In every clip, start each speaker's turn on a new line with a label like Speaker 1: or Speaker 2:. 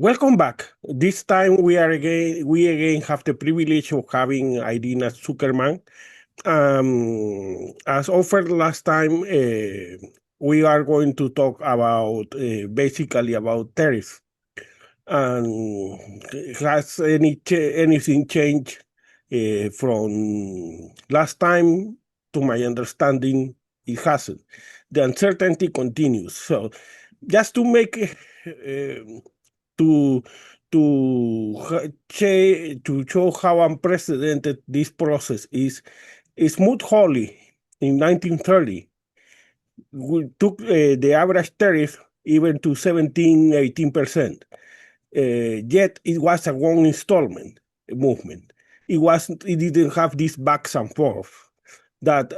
Speaker 1: Welcome back. This time we again have the privilege of having IRINA TSUKERMAN. As offered last time, we are going to talk about basically about tariffs. And has anything changed from last time? To my understanding, it hasn't. The uncertainty continues. So, just to make to show how unprecedented this process is, Moot Hawley in 1930 we took the average tariff even to 17-18%. Yet it was a one installment movement. It didn't have this backs and forth that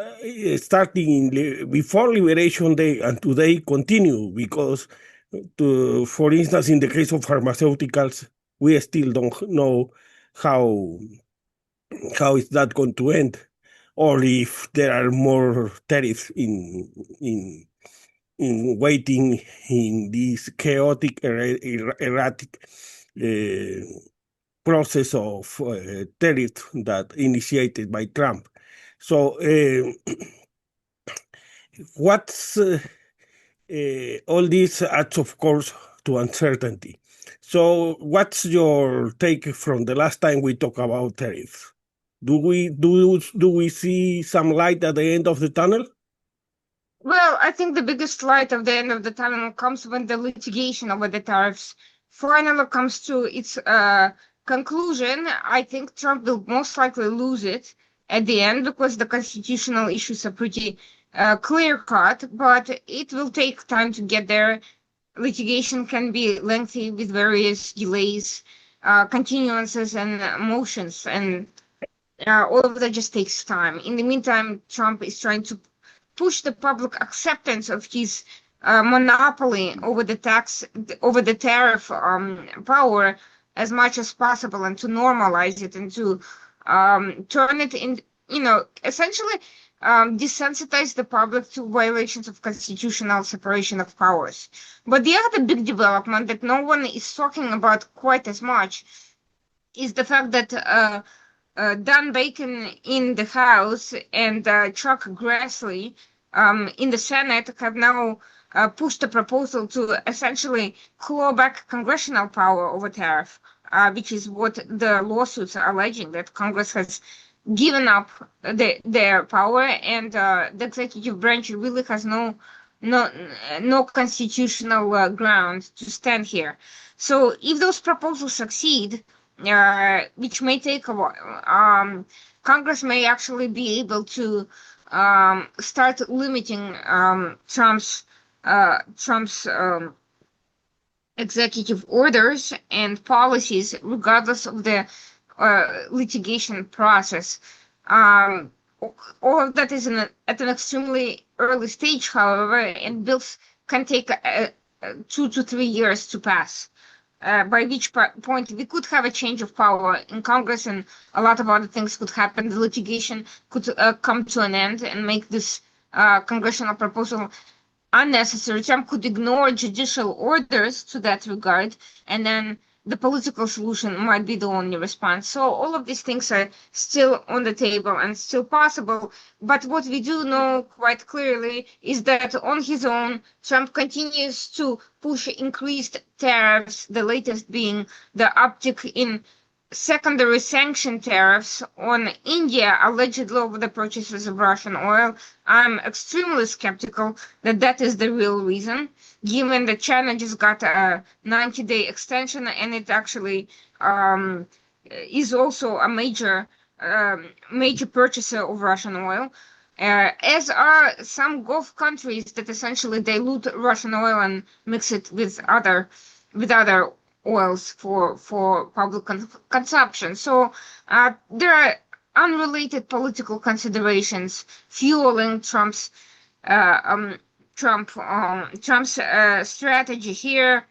Speaker 1: starting before Liberation Day and today continue, because for instance, in the case of pharmaceuticals, we still don't know how is that going to end, or if there are more tariffs in waiting in this chaotic, erratic process of tariff that initiated by Trump. So what's all this adds, of course, to uncertainty. So what's your take from the last time we talked about tariffs? Do we see some light at the end of the tunnel?
Speaker 2: Well, I think the biggest light of the end of the tunnel comes when the litigation over the tariffs finally comes to its conclusion. I think Trump will most likely lose it at the end because the constitutional issues are pretty clear-cut, but it will take time to get there. Litigation can be lengthy with various delays, continuances, and motions, and all of that just takes time. In the meantime, Trump is trying to push the public acceptance of his monopoly over the tariff power as much as possible, and to normalize it and to turn it in, essentially desensitize the public to violations of constitutional separation of powers. But the other big development that no one is talking about quite as much is the fact that Don Bacon in the House and Chuck Grassley in the Senate have now pushed a proposal to essentially claw back congressional power over tariff, which is what the lawsuits are alleging, that Congress has given up their power, and the executive branch really has no constitutional ground to stand here. So if those proposals succeed, which may take a while, Congress may actually be able to start limiting Trump's executive orders and policies, regardless of the litigation process. All of that is at an extremely early stage, however, and bills can take 2 to 3 years to pass. By which point we could have a change of power in Congress, and a lot of other things could happen. The litigation could come to an end and make this congressional proposal unnecessary. Trump could ignore judicial orders to that regard, and then the political solution might be the only response. So all of these things are still on the table and still possible. But what we do know quite clearly is that on his own, Trump continues to push increased tariffs, the latest being the uptick in secondary sanction tariffs on India, allegedly over the purchases of Russian oil. I'm extremely skeptical that that is the real reason, given that China just got a 90-day extension, and it actually is also a major purchaser of Russian oil, as are some Gulf countries that essentially dilute Russian oil and mix it with other oils for public consumption. So there are unrelated political considerations fueling Trump's strategy here,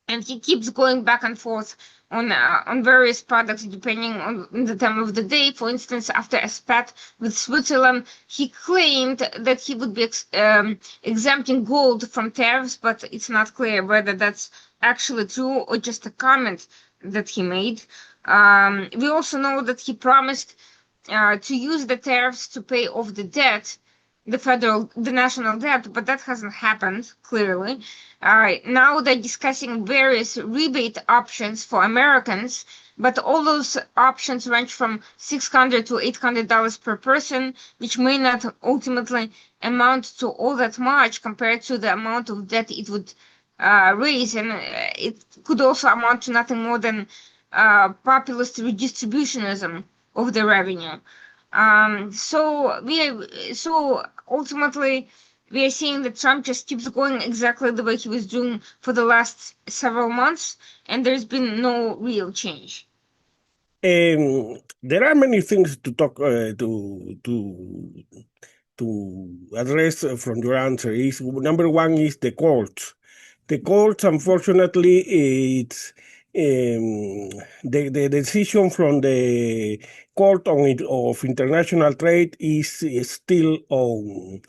Speaker 2: and he keeps going back and forth on various products depending on the time of the day. For instance, after a spat with Switzerland, he claimed that he would be exempting gold from tariffs, but it's not clear whether that's actually true or just a comment that he made. We also know that he promised to use the tariffs to pay off the debt, the national debt, but that hasn't happened, clearly. Now they're discussing various rebate options for Americans, but all those options range from $600 to $800 per person, which may not ultimately amount to all that much compared to the amount of debt it would raise, and it could also amount to nothing more than populist redistributionism of the revenue. So ultimately, we are seeing that Trump just keeps going exactly the way he was doing for the last several months, and there's been no real change.
Speaker 1: There are many things to talk to address from your answer. Is number one is the courts. The courts, unfortunately, it's the decision from the Court of International Trade is still on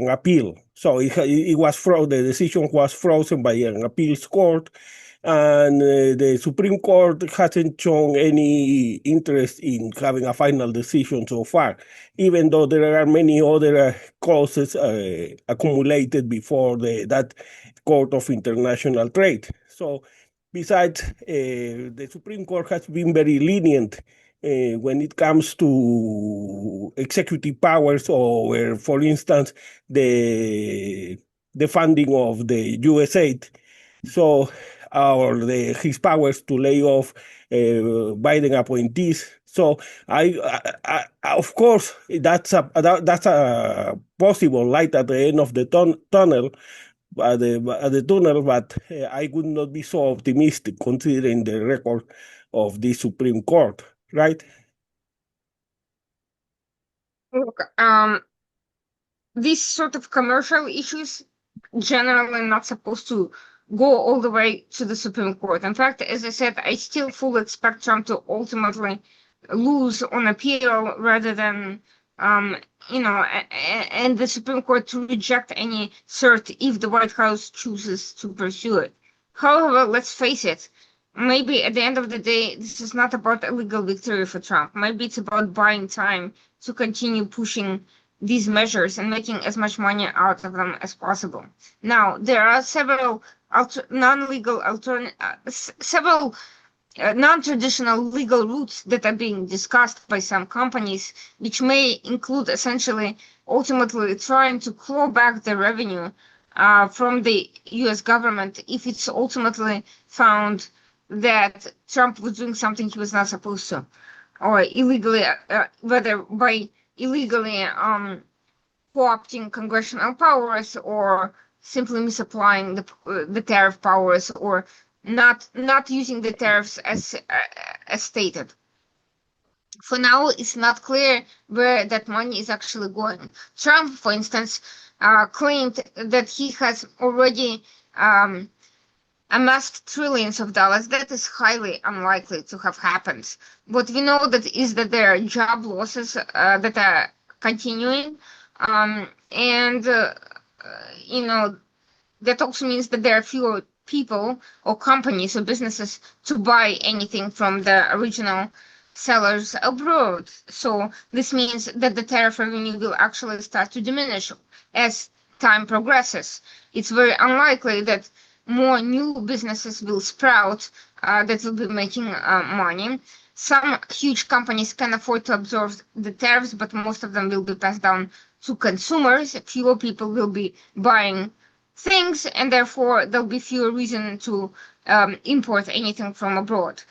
Speaker 1: appeal. So it was the decision was frozen by an appeals court, and the Supreme Court hasn't shown any interest in having a final decision so far, even though there are many other causes accumulated before that Court of International Trade. So besides, the Supreme Court has been very lenient when it comes to executive powers, or, for instance, the funding of the U.S. aid. So, or his powers to lay off Biden appointees. So, of course, that's a possible light at the end of the tunnel, at the tunnel, but I would not be so optimistic considering the record of the Supreme Court, right?
Speaker 2: Look, these sort of commercial issues generally not supposed to go all the way to the Supreme Court. In fact, as I said, I still fully expect Trump to ultimately lose on appeal rather than, and the Supreme Court to reject any cert if the White House chooses to pursue it. However, let's face it, maybe at the end of the day, this is not about a legal victory for Trump. Maybe it's about buying time to continue pushing these measures and making as much money out of them as possible. Now, there are several non-traditional legal routes that are being discussed by some companies, which may include essentially ultimately trying to claw back the revenue from the US government if it's ultimately found that Trump was doing something he was not supposed to, or illegally, whether by illegally co-opting congressional powers, or simply misapplying the tariff powers, or not using the tariffs as stated. For now, it's not clear where that money is actually going. Trump, for instance, claimed that he has already amassed trillions of dollars. That is highly unlikely to have happened. What we know is that there are job losses that are continuing, and that also means that there are fewer people or companies or businesses to buy anything from the original sellers abroad. So this means that the tariff revenue will actually start to diminish as time progresses. It's very unlikely that more new businesses will sprout that will be making money. Some huge companies can afford to absorb the tariffs, but most of them will be passed down to consumers. Fewer people will be buying things, and therefore there'll be fewer reason to import anything from abroad.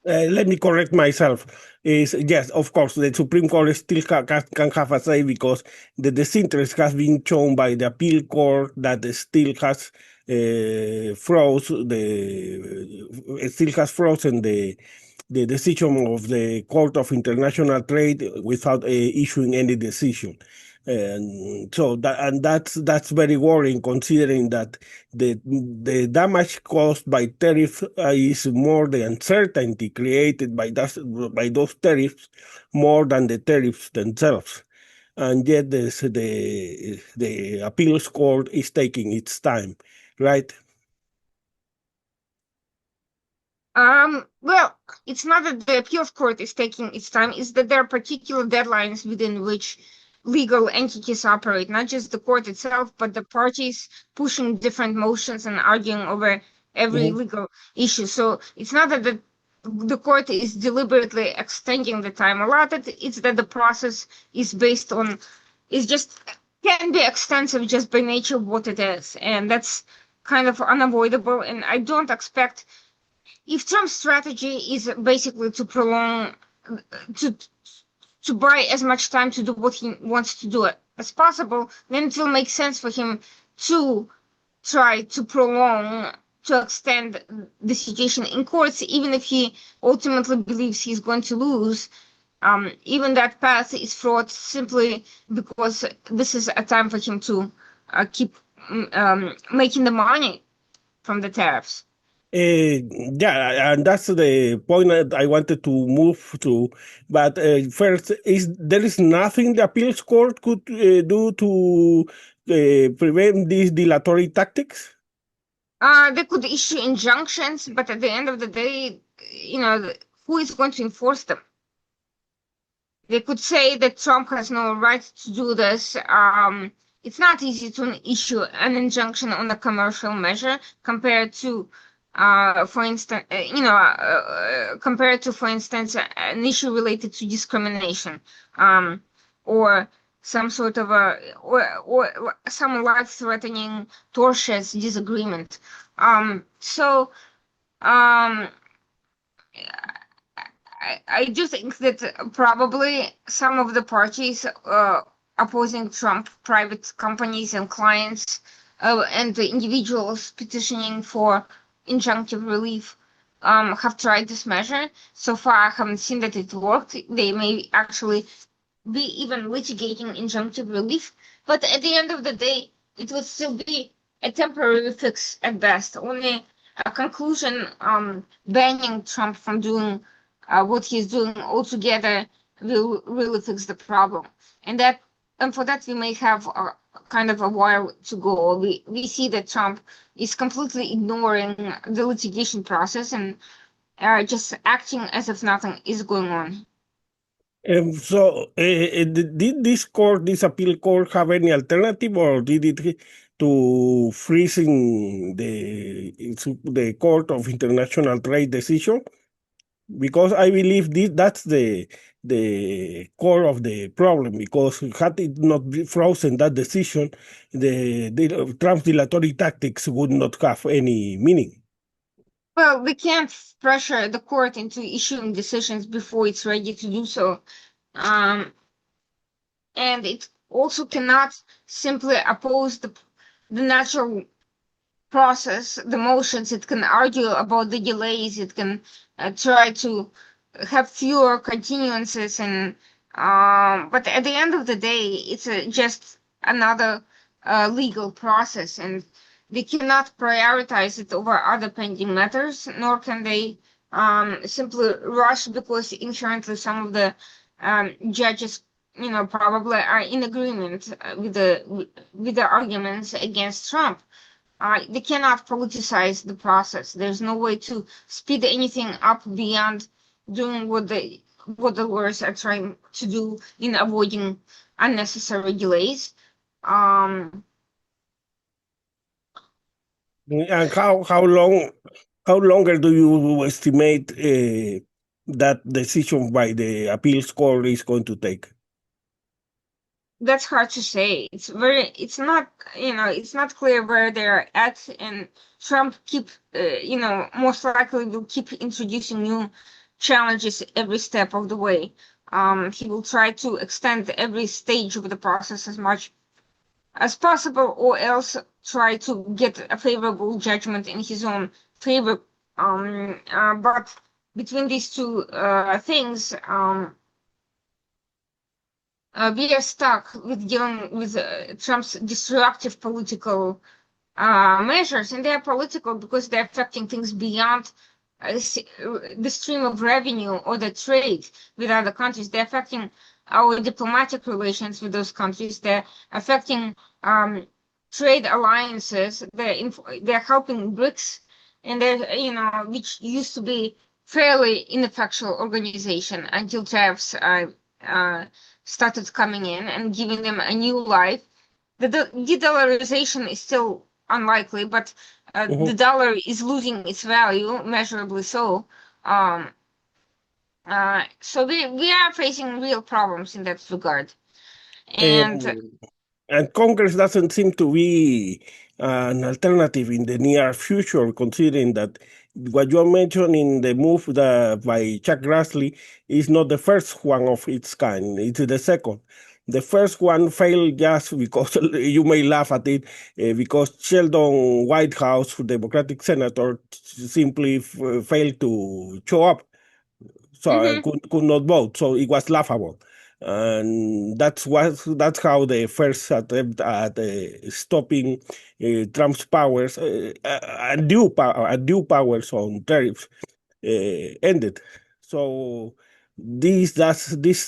Speaker 1: Let me correct myself. Yes, of course, the Supreme Court still can have a say, because the disinterest has been shown by the appeal court that still has frozen the decision of the Court of International Trade without issuing any decision. And so that's very worrying, considering that the damage caused by tariff is more the uncertainty created by those tariffs more than the tariffs themselves. And yet the appeals court is taking its time, right?
Speaker 2: Well, it's not that the appeals court is taking its time, it's that there are particular deadlines within which legal entities operate, not just the court itself, but the parties pushing different motions and arguing over every
Speaker 1: Mhm.
Speaker 2: legal issue. So it's not that the court is deliberately extending the time allotted, it's that the process is based on, is just can be extensive just by nature of what it is. And that's kind of unavoidable. And I don't expect, if Trump's strategy is basically to prolong, to to buy as much time to do what he wants to do as possible, then it will make sense for him to try to prolong, to extend the situation in courts, even if he ultimately believes he's going to lose. Even that path is fraught simply because this is a time for him to keep making the money from the tariffs.
Speaker 1: Yeah, and that's the point that I wanted to move to. But first, is there is nothing the appeals court could do to prevent these dilatory tactics?
Speaker 2: They could issue injunctions, but at the end of the day, who is going to enforce them? They could say that Trump has no right to do this. It's not easy to issue an injunction on a commercial measure compared to, for instance, for instance, an issue related to discrimination, or some sort of or some life-threatening, tortious disagreement. So, um, I do think that probably some of the parties opposing Trump, private companies and clients, and the individuals petitioning for injunctive relief, have tried this measure. So far, I haven't seen that it worked. They may actually be even litigating injunctive relief, but at the end of the day, it would still be a temporary fix at best. Only a conclusion banning Trump from doing what he's doing altogether will really fix the problem. And for that we may have a kind of a while to go. We see that Trump is completely ignoring the litigation process and just acting as if nothing is going on.
Speaker 1: Did this court, this appeal court, have any alternative, or did it to freezing the Court of International Trade decision? Because I believe that's the core of the problem. Because had it not been frozen that decision, the Trump's dilatory tactics would not have any meaning.
Speaker 2: Well, we can't pressure the court into issuing decisions before it's ready to do so. And it also cannot simply oppose the natural process, the motions. It can argue about the delays. It can try to have fewer continuances, and but at the end of the day, it's just another legal process, and they cannot prioritize it over other pending matters, nor can they simply rush because inherently some of the judges, probably are in agreement with the arguments against Trump. They cannot politicize the process. There's no way to speed anything up beyond doing what the lawyers are trying to do in avoiding unnecessary delays. Um,
Speaker 1: And how longer do you estimate that decision by the appeals court is going to take?
Speaker 2: that's hard to say. It's not, it's not clear where they're at, and Trump most likely will keep introducing new challenges every step of the way. He will try to extend every stage of the process as much as possible, or else try to get a favorable judgment in his own favor. But between these two things, we are stuck with dealing with Trump's disruptive political measures, and they are political because they're affecting things beyond the stream of revenue or the trade with other countries. They're affecting our diplomatic relations with those countries. They're affecting trade alliances. They're helping BRICS and which used to be fairly ineffectual organization until tariffs started coming in and giving them a new life. The de-dollarization is still unlikely, but the
Speaker 1: Mhm.
Speaker 2: dollar is losing its value, measurably so. Um, so we are facing real problems in that regard. And
Speaker 1: Um, and Congress doesn't seem to be an alternative in the near future, considering that what you mentioned in the move by Chuck Grassley is not the first one of its kind, it's the second. The first one failed just because you may laugh at it, because Sheldon Whitehouse, Democratic senator, simply failed to show up, so I
Speaker 2: mhm.
Speaker 1: could not vote. So it was laughable, and that's how the first attempt at stopping Trump's powers, undue powers on tariffs, ended. So this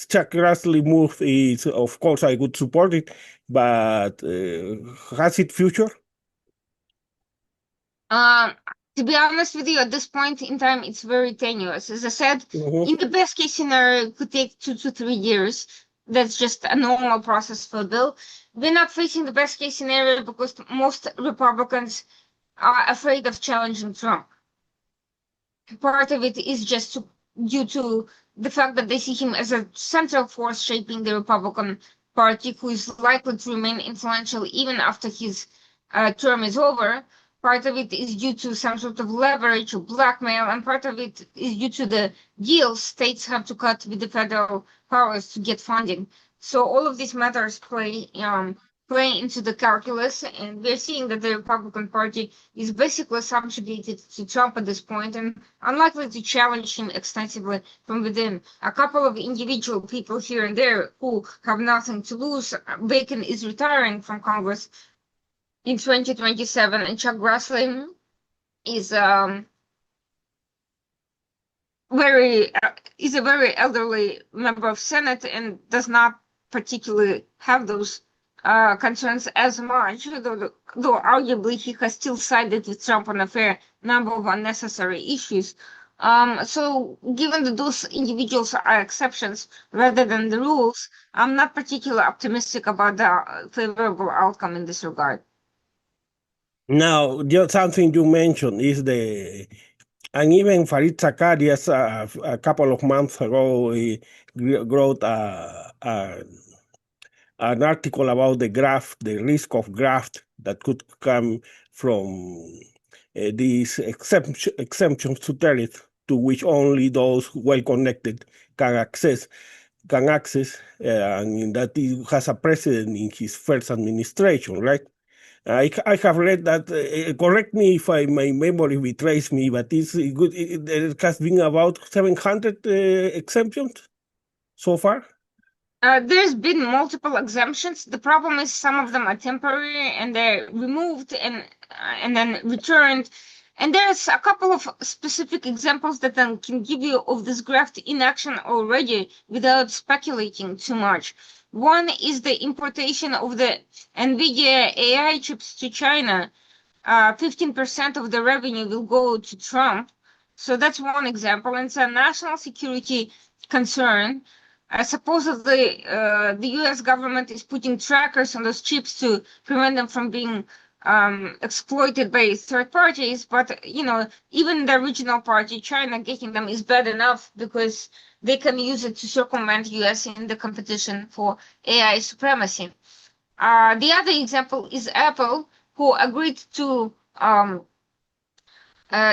Speaker 1: Chuck Grassley move is, of course, I would support it, but has it future?
Speaker 2: Um, to be honest with you, at this point in time, it's very tenuous. As I said,
Speaker 1: Mhm.
Speaker 2: in the best case scenario, it could take 2 to 3 years. That's just a normal process for a bill. We're not facing the best case scenario because most Republicans are afraid of challenging Trump. Part of it is just due to the fact that they see him as a central force shaping the Republican Party, who is likely to remain influential even after his term is over. Part of it is due to some sort of leverage or blackmail, and part of it is due to the deals states have to cut with the federal powers to get funding. So all of these matters play into the calculus, and we're seeing that the Republican Party is basically subjugated to Trump at this point and unlikely to challenge him extensively from within. A couple of individual people here and there who have nothing to lose. Bacon is retiring from Congress in 2027, and Chuck Grassley is very is a very elderly member of Senate and does not particularly have those concerns as much, though arguably he has still sided with Trump on a fair number of unnecessary issues. So given that those individuals are exceptions rather than the rules, I'm not particularly optimistic about the favorable outcome in this regard.
Speaker 1: Now, just something you mentioned is and even Farid Zakaria, a couple of months ago, he wrote an article about the risk of graft that could come from these exemptions to tariff, to which only those well connected can access. And that it has a precedent in his first administration, right? I have read that. Correct me if my memory betrays me, but it's good. There has been about 700 exemptions so far.
Speaker 2: There's been multiple exemptions. The problem is some of them are temporary and they're removed and then returned. And there's a couple of specific examples that I can give you of this graft in action already without speculating too much. One is the importation of the NVIDIA AI chips to China. 15% of the revenue will go to Trump. So that's one example. And it's a national security concern. Supposedly, the US government is putting trackers on those chips to prevent them from being exploited by third parties. But, even the original party, China, getting them is bad enough because they can use it to circumvent US in the competition for AI supremacy. The other example is Apple, who agreed to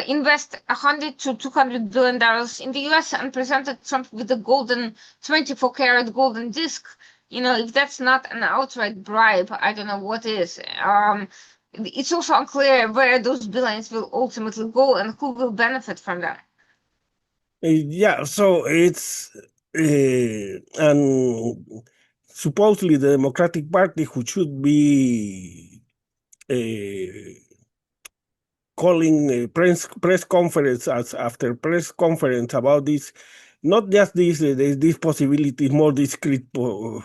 Speaker 2: invest 100 to 200 billion dollars in the US and presented Trump with a golden 24 karat golden disc. If that's not an outright bribe, I don't know what is. It's also unclear where those billions will ultimately go and who will benefit from that.
Speaker 1: Yeah, so it's and supposedly the Democratic Party, who should be calling a press conference after press conference about this, not just this possibility, more discrete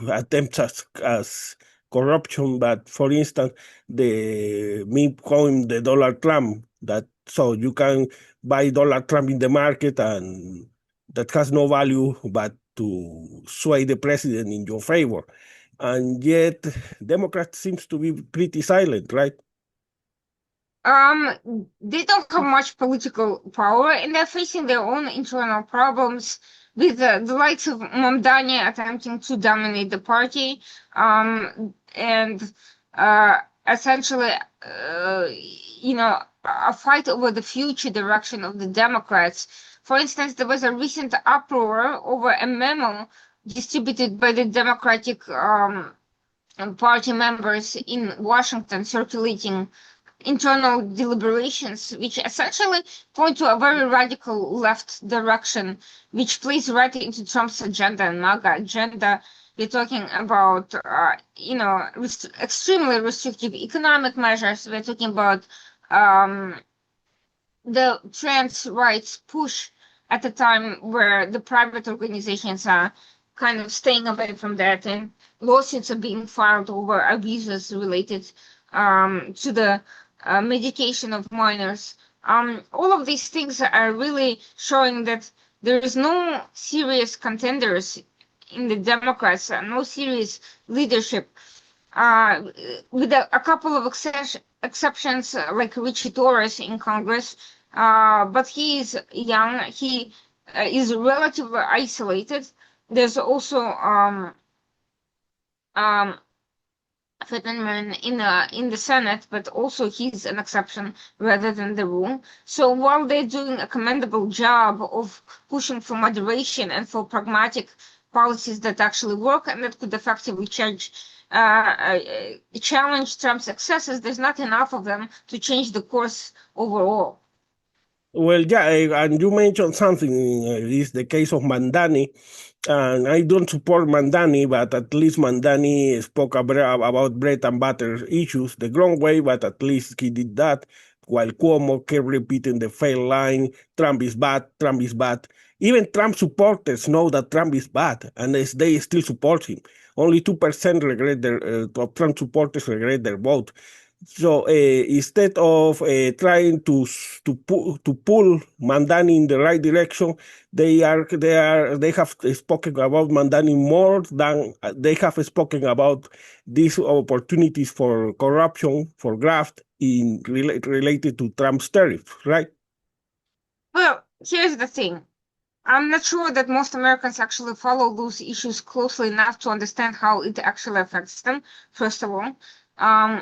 Speaker 1: attempts as corruption, but for instance, the me calling the dollar Trump that So you can buy Donald Trump in the market, and that has no value but to sway the president in your favor. And yet, Democrats seems to be pretty silent, right?
Speaker 2: They don't have much political power, and they're facing their own internal problems with the likes of Mamdani attempting to dominate the party, and essentially, a fight over the future direction of the Democrats. For instance, there was a recent uproar over a memo distributed by the Democratic Party members in Washington circulating internal deliberations, which essentially point to a very radical left direction, which plays right into Trump's agenda and MAGA agenda. We're talking about, extremely restrictive economic measures. We're talking about the trans rights push at a time where the private organizations are kind of staying away from that, and lawsuits are being filed over abuses related to the medication of minors. All of these things are really showing that there is no serious contenders in the Democrats, no serious leadership, with a couple of exceptions like Richie Torres in Congress. But he is young. He is relatively isolated. There's also Fetterman in the Senate, but also he's an exception rather than the rule. So while they're doing a commendable job of pushing for moderation and for pragmatic policies that actually work and that could effectively challenge Trump's successes, there's not enough of them to change the course overall.
Speaker 1: Well, yeah, and you mentioned something, is the case of Mandani. And I don't support Mandani, but at least Mandani spoke about bread and butter issues the wrong way, but at least he did that. While Cuomo kept repeating the failed line, Trump is bad, Trump is bad. Even Trump supporters know that Trump is bad, and they still support him. Only 2% regret of Trump supporters regret their vote. So instead of trying to pull Mandani in the right direction, they have spoken about Mandani more than they have spoken about these opportunities for corruption, for graft related to Trump's tariffs, right?
Speaker 2: Well, here's the thing. I'm not sure that most Americans actually follow those issues closely enough to understand how it actually affects them, first of all.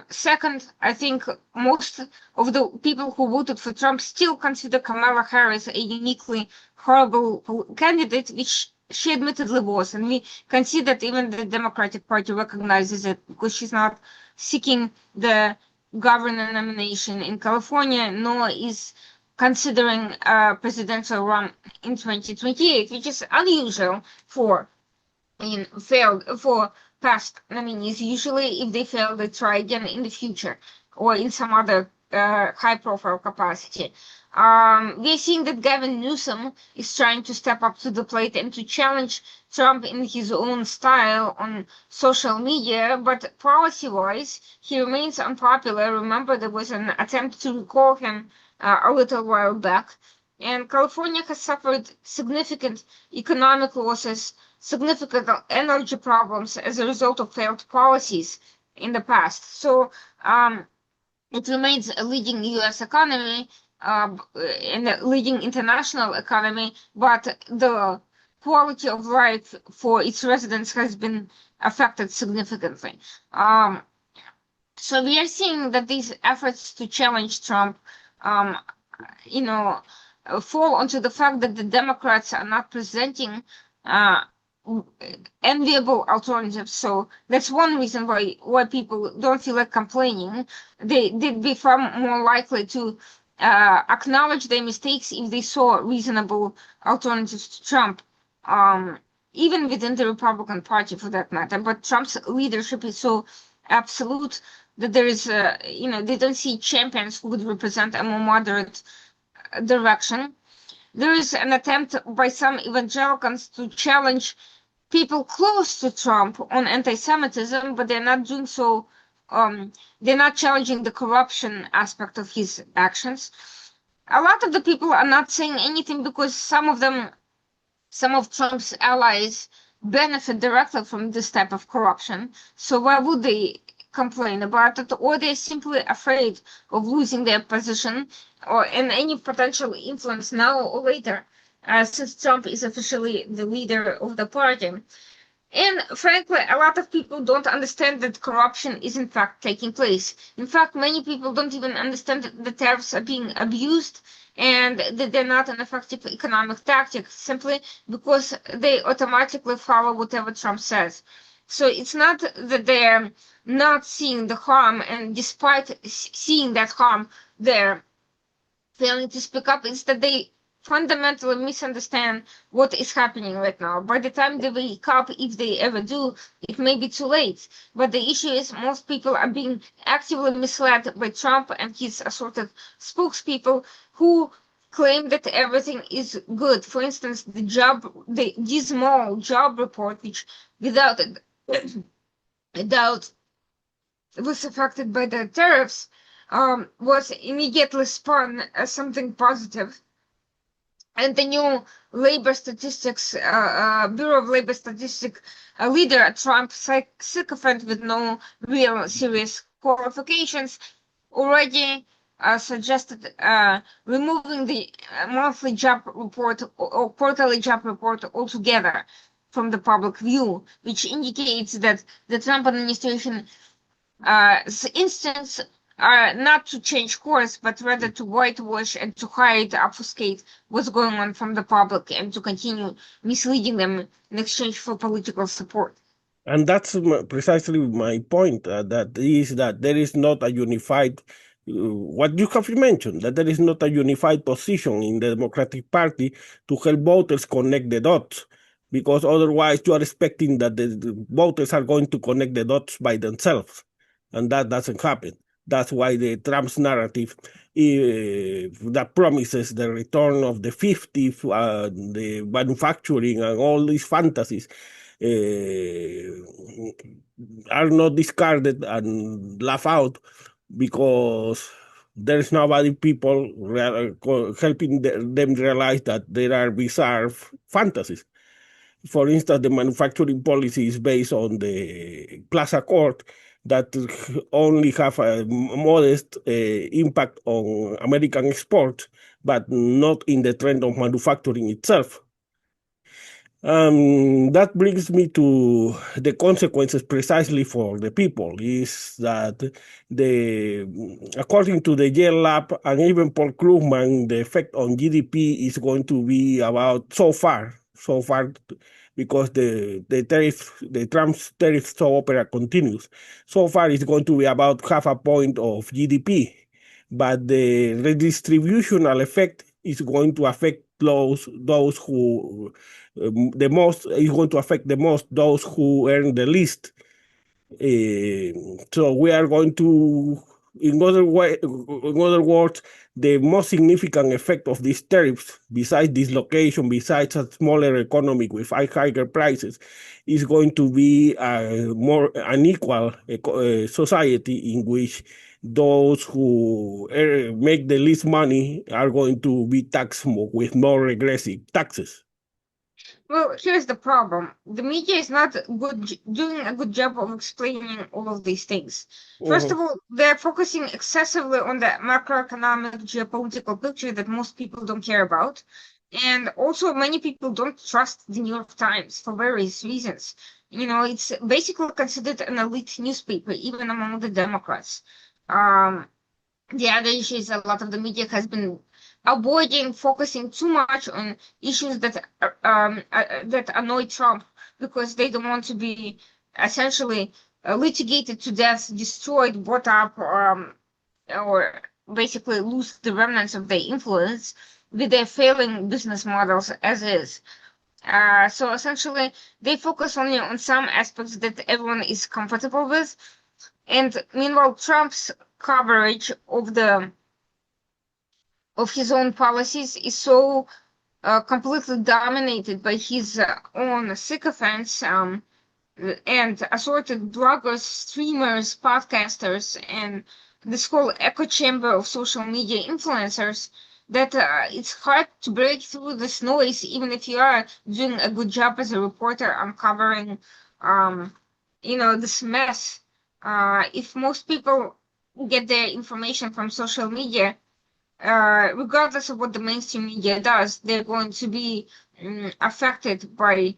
Speaker 2: Second, I think most of the people who voted for Trump still consider Kamala Harris a uniquely horrible candidate, which she admittedly was. And we can see that even the Democratic Party recognizes it because she's not seeking the governor nomination in California, nor is considering a presidential run in 2028, which is unusual for past nominees. Usually, if they fail, they try again in the future or in some other high-profile capacity. We're seeing that Gavin Newsom is trying to step up to the plate and to challenge Trump in his own style on social media, but policy-wise, he remains unpopular. Remember, there was an attempt to recall him a little while back, and California has suffered significant economic losses, significant energy problems as a result of failed policies in the past. So it remains a leading U.S. economy and a leading international economy, but the quality of life for its residents has been affected significantly. So we are seeing that these efforts to challenge Trump, fall onto the fact that the Democrats are not presenting enviable alternatives. So that's one reason why people don't feel like complaining. They'd be far more likely to acknowledge their mistakes if they saw reasonable alternatives to Trump, even within the Republican Party for that matter. But Trump's leadership is so absolute that there is, they don't see champions who would represent a more moderate direction. There is an attempt by some evangelicals to challenge people close to Trump on anti-Semitism, but they're not doing so. They're not challenging the corruption aspect of his actions. a lot of the people are not saying anything because some of Trump's allies benefit directly from this type of corruption. So why would they complain about it? Or they're simply afraid of losing their position or and any potential influence now or later, since Trump is officially the leader of the party. And frankly, a lot of people don't understand that corruption is in fact taking place. In fact, many people don't even understand that the tariffs are being abused and that they're not an effective economic tactic simply because they automatically follow whatever Trump says. So it's not that they're not seeing the harm, and despite seeing that harm, they're failing to speak up. It's that they fundamentally misunderstand what is happening right now. By the time they wake up, if they ever do, it may be too late. But the issue is most people are being actively misled by Trump and his assorted spokespeople who claim that everything is good. For instance, the dismal job report, which without a doubt was affected by the tariffs, was immediately spun as something positive. And the new labor statistics, Bureau of Labor Statistics leader, Trump sycophant with no real serious qualifications, already suggested removing the monthly job report or quarterly job report altogether from the public view, which indicates that the Trump administration instance are not to change course, but rather to whitewash and to hide, obfuscate what's going on from the public and to continue misleading them in exchange for political support.
Speaker 1: And that's precisely my point. That there is not a unified, what you have mentioned, that there is not a unified position in the Democratic Party to help voters connect the dots, because otherwise you are expecting that the voters are going to connect the dots by themselves, and that doesn't happen. That's why the Trump's narrative that promises the return of the 50s, the manufacturing, and all these fantasies are not discarded and laughed out because there's nobody people helping them realize that there are bizarre fantasies. For instance, the manufacturing policy is based on the Plaza Accord that only have a modest impact on American exports, but not in the trend of manufacturing itself. That brings me to the consequences precisely for the people is that according to the Yale Lab and even Paul Krugman, the effect on GDP is going to be about so far, because the Trump's tariff opera continues. So far, it's going to be about half a point of GDP, but the redistributional effect is going to affect those who the most is going to affect the most those who earn the least. So we are going to, in other words, the most significant effect of these tariffs, besides dislocation, besides a smaller economy with higher prices, is going to be a more unequal society in which those who make the least money are going to be taxed with more regressive taxes.
Speaker 2: Well, here's the problem. The media is not doing a good job of explaining all of these things. First of all, they're focusing excessively on the macroeconomic geopolitical picture that most people don't care about. And also, many people don't trust the New York Times for various reasons. It's basically considered an elite newspaper, even among the Democrats. The other issue is a lot of the media has been avoiding focusing too much on issues that annoy Trump because they don't want to be essentially litigated to death, destroyed, bought up, or basically lose the remnants of their influence with their failing business models as is. So essentially, they focus only on some aspects that everyone is comfortable with, and meanwhile, Trump's coverage of his own policies is so completely dominated by his own sycophants and assorted bloggers, streamers, podcasters, and this whole echo chamber of social media influencers that it's hard to break through this noise, even if you are doing a good job as a reporter uncovering, this mess. If most people get their information from social media, regardless of what the mainstream media does, they're going to be affected by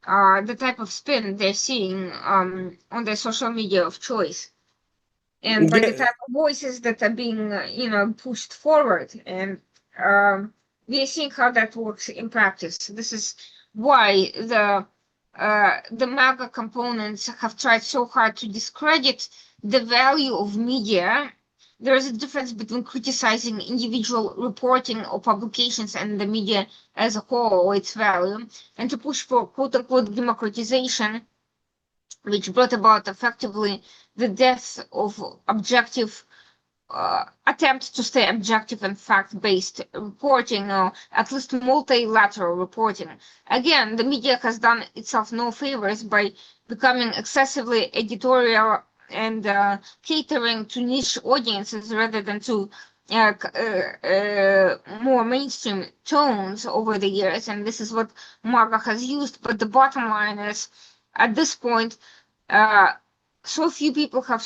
Speaker 2: the type of spin they're seeing on their social media of choice, and by the
Speaker 1: Yeah,
Speaker 2: type of voices that are being, pushed forward. And we're seeing how that works in practice. This is why the MAGA components have tried so hard to discredit the value of media. There is a difference between criticizing individual reporting or publications and the media as a whole or its value, and to push for quote-unquote democratization, which brought about effectively the death of objective attempt to stay objective and fact-based reporting, or at least multilateral reporting. Again, the media has done itself no favors by becoming excessively editorial and catering to niche audiences rather than to more mainstream tones over the years. And this is what MAGA has used. But the bottom line is, at this point, uh, so few people have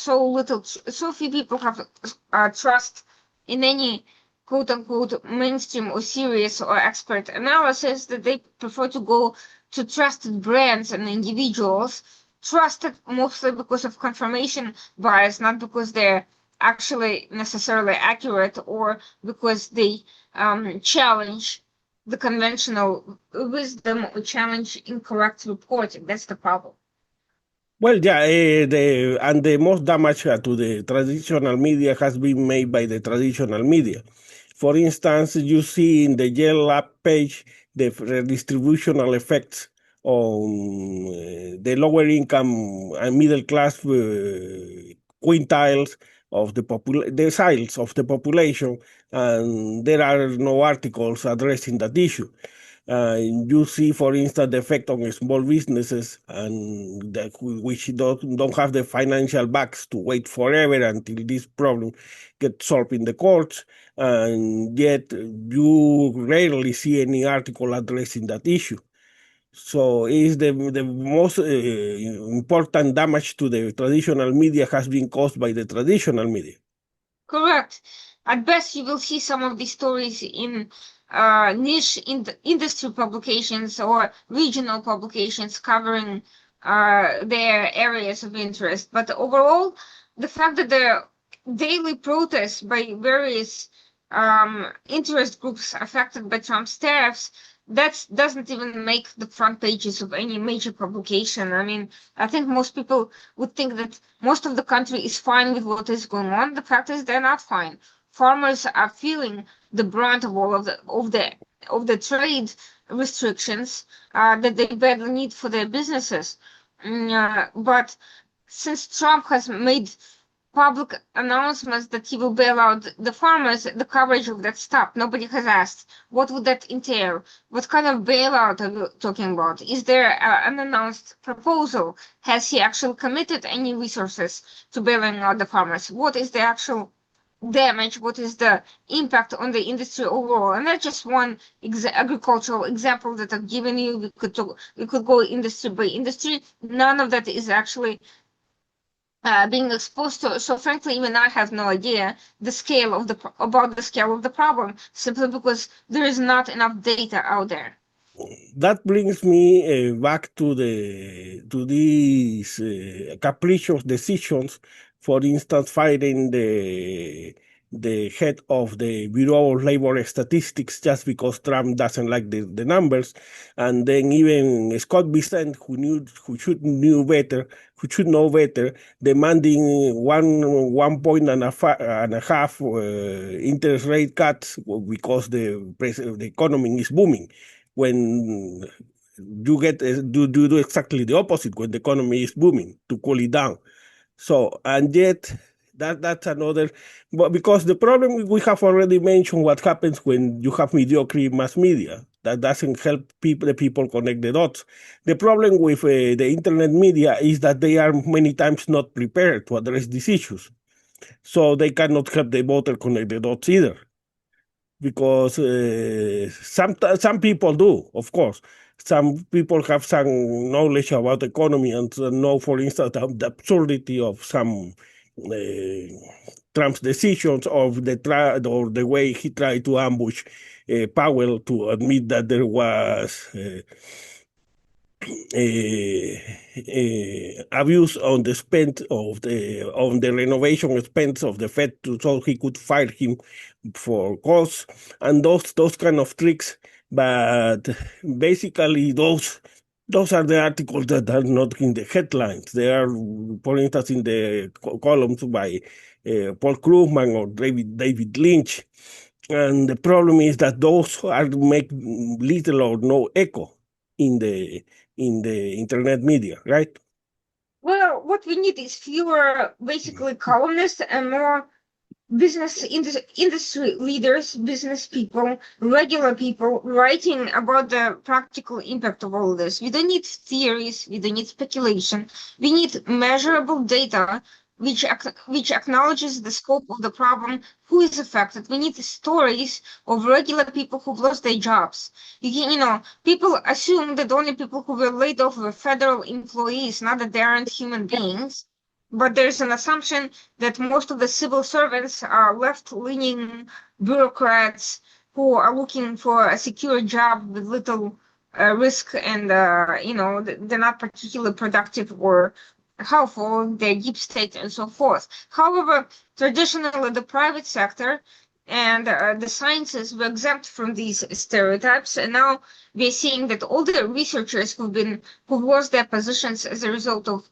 Speaker 2: trust in any quote unquote mainstream or serious or expert analysis, that they prefer to go to trusted brands and individuals, trusted mostly because of confirmation bias, not because they're actually necessarily accurate or because they challenge the conventional wisdom or challenge incorrect reporting. That's the problem.
Speaker 1: well, yeah, the most damage to the traditional media has been made by the traditional media. For instance, you see in the Yale Lab page the redistributional effects on the lower income and middle class quintiles of the size of the population, and there are no articles addressing that issue. You see, for instance, the effect on small businesses and which don't have the financial backs to wait forever until this problem gets solved in the courts. And yet, you rarely see any article addressing that issue. So, is the most important damage to the traditional media has been caused by the traditional media.
Speaker 2: Correct. At best, you will see some of these stories in niche industry publications or regional publications covering their areas of interest. But overall, the fact that the daily protests by various interest groups affected by Trump's tariffs, that doesn't even make the front pages of any major publication. I mean, I think most people would think that most of the country is fine with what is going on. The fact is they're not fine. Farmers are feeling the brunt of all of the trade restrictions that they badly need for their businesses. But since Trump has made public announcements that he will bail out the farmers, the coverage of that stopped. Nobody has asked, what would that entail? What kind of bailout are we talking about? Is there an announced proposal? Has he actually committed any resources to bailing out the farmers? What is the actual damage? What is the impact on the industry overall? And that's just one agricultural example that I've given you. We could go industry by industry. None of that is actually being exposed to. So frankly, even I have no idea about the scale of the problem, simply because there is not enough data out there.
Speaker 1: That brings me back to these capricious decisions. For instance, firing the head of the Bureau of Labor Statistics just because Trump doesn't like the numbers, and then even Scott Bessent, who should know better, demanding 1.5 interest rate cuts because the economy is booming, when you do exactly the opposite when the economy is booming, to cool it down. So, and yet that's another, but because the problem, we have already mentioned what happens when you have mediocre mass media. That doesn't help the people connect the dots. The problem with the internet media is that they are many times not prepared to address these issues. So they cannot help the voter connect the dots either. because some people do, of course. Some people have some knowledge about economy and know, for instance, the absurdity of some Trump's decisions, of or the way he tried to ambush Powell to admit that there was abuse on the spend of the renovation expense of the Fed, so he could fire him for costs and those kind of tricks. But basically, those are the articles that are not in the headlines. They are, for instance, in the columns by Paul Krugman or David Lynch. And the problem is that those are make little or no echo in the internet media, right?
Speaker 2: Well, what we need is fewer basically columnists and more industry leaders, business people, regular people writing about the practical impact of all this. We don't need theories, we don't need speculation. We need measurable data which acknowledges the scope of the problem, who is affected. We need the stories of regular people who've lost their jobs. People assume that only people who were laid off were federal employees, not that they aren't human beings. But there's an assumption that most of the civil servants are left-leaning bureaucrats who are looking for a secure job with little risk, and they're not particularly productive or helpful. They're deep state and so forth. However, traditionally, the private sector and the sciences were exempt from these stereotypes, and now we're seeing that all the researchers who've lost their positions as a result of